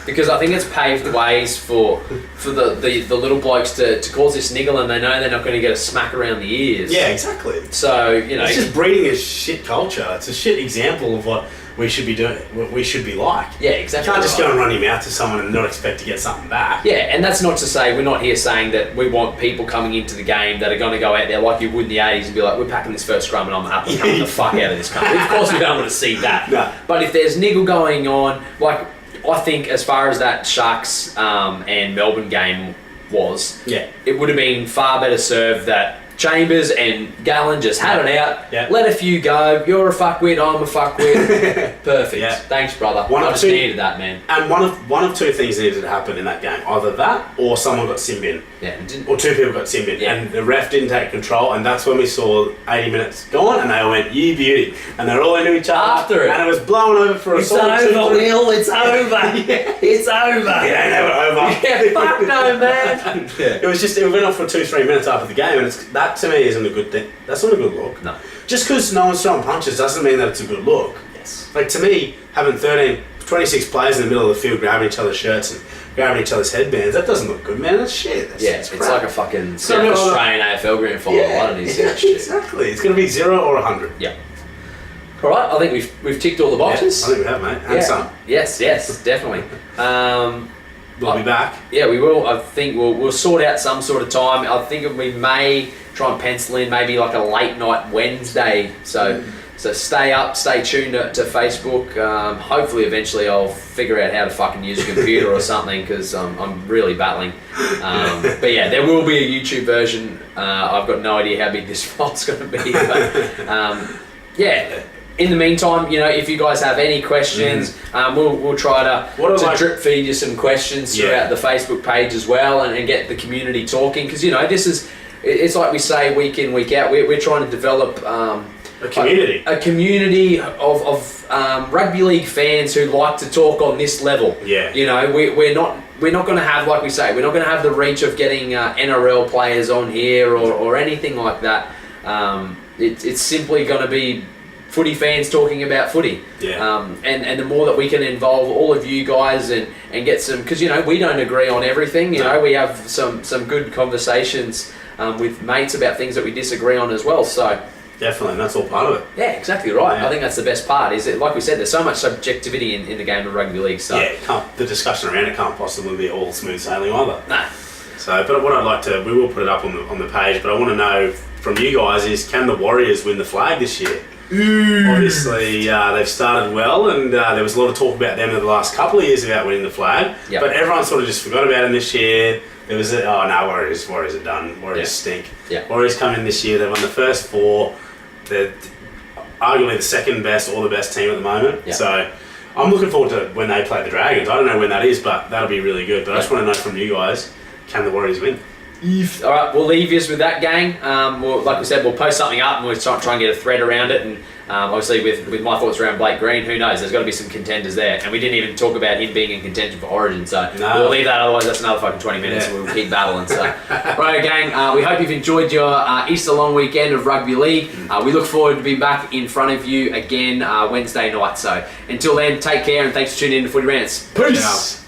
A: because I think it's paved the ways for the little blokes to cause this niggle, and they know they're not going to get a smack around the ears.
B: Yeah, exactly.
A: So, you know...
B: It's just breeding a shit culture. It's a shit example of what we should be doing, what we should be like.
A: Yeah, exactly.
B: You can't just go and run your mouth to someone and not expect to get something back.
A: Yeah, and that's not to say, we're not here saying that we want people coming into the game that are going to go out there like you would in the 80s and be like, we're packing this first scrum and I'm uppercutting the fuck out of this country. Of course we don't want to see that.
B: No.
A: But if there's niggle going on, like, I think as far as that Sharks and Melbourne game was, it would have been far better served that Chambers and Gallen just had it out, let a few go, you're a fuckwit, I'm a fuckwit. Perfect. Yeah. Thanks, brother. I just needed that, man.
B: And one of two things needed to happen in that game. Either that or someone got sin bin.
A: Yeah.
B: Or two people got sin bin. Yeah. And the ref didn't take control, and that's when we saw 80 minutes gone, and they all went, you beauty. And they're all into each other.
A: After it.
B: And it was blowing over for
A: it's over, Will, it's over. It's over.
B: It ain't never over.
A: Yeah, fuck no, man.
B: It was just, it went on for 2-3 minutes after the game, and that to me isn't a good thing. That's not a good look.
A: No.
B: Just because no one's throwing punches doesn't mean that it's a good look.
A: Yes.
B: Like, to me, having 26 players in the middle of the field grabbing each other's shirts and grabbing each other's headbands, that doesn't look good, man. That's shit. It's
A: like a fucking South Australian AFL grand final.
B: Exactly. It's going to be 0 or 100.
A: Yeah. All right, I think we've ticked all the boxes.
B: Yeah, I think we have, mate. And some.
A: Yes, definitely.
B: We'll be back.
A: Yeah, we will. I think we'll sort out some sort of time. I think we may try and pencil in maybe like a late night Wednesday. So stay up, stay tuned to Facebook. Hopefully, eventually, I'll figure out how to fucking use a computer or something because I'm really battling. But yeah, there will be a YouTube version. I've got no idea how big this file's going to be. But yeah. In the meantime, you know, if you guys have any questions, we'll try to drip feed you some questions throughout the Facebook page as well, and get the community talking, because you know it's like we say week in, week out. We're trying to develop
B: a community
A: of rugby league fans who like to talk on this level.
B: Yeah,
A: you know, we're not going to have, like we say, we're not going to have the reach of getting NRL players on here or anything like that. It's simply going to be footy fans talking about footy.
B: Yeah.
A: And the more that we can involve all of you guys and get some, because you know we don't agree on everything. You know, we have some good conversations with mates about things that we disagree on as well. So
B: definitely, that's all part of it.
A: Yeah, exactly right. Yeah. I think that's the best part. Is it, like we said, there's so much subjectivity in the game of rugby league. So
B: the discussion around it can't possibly be all smooth sailing either.
A: No.
B: So, but what I'd like to, we will put it up on the page. But I want to know from you guys is, can the Warriors win the flag this year? Obviously, they've started well, and there was a lot of talk about them in the last couple of years about winning the flag.
A: Yep.
B: But everyone sort of just forgot about them this year. There was Warriors are done. Warriors stink.
A: Yep.
B: Warriors come in this year. They've won the first 4. They're arguably the second best or the best team at the moment.
A: Yep.
B: So I'm looking forward to when they play the Dragons. I don't know when that is, but that'll be really good. But I just want to know from you guys, can the Warriors win?
A: All right, we'll leave you with that gang. Like we said, we'll post something up and we'll try and get a thread around it. And obviously, with my thoughts around Blake Green, who knows? There's got to be some contenders there. And we didn't even talk about him being in contention for Origin. So we'll leave that. Otherwise, that's another fucking 20 minutes. And we'll keep battling. So, right, gang. We hope you've enjoyed your Easter long weekend of rugby league. We look forward to being back in front of you again Wednesday night. So until then, take care and thanks for tuning in to Footy Rants. Peace.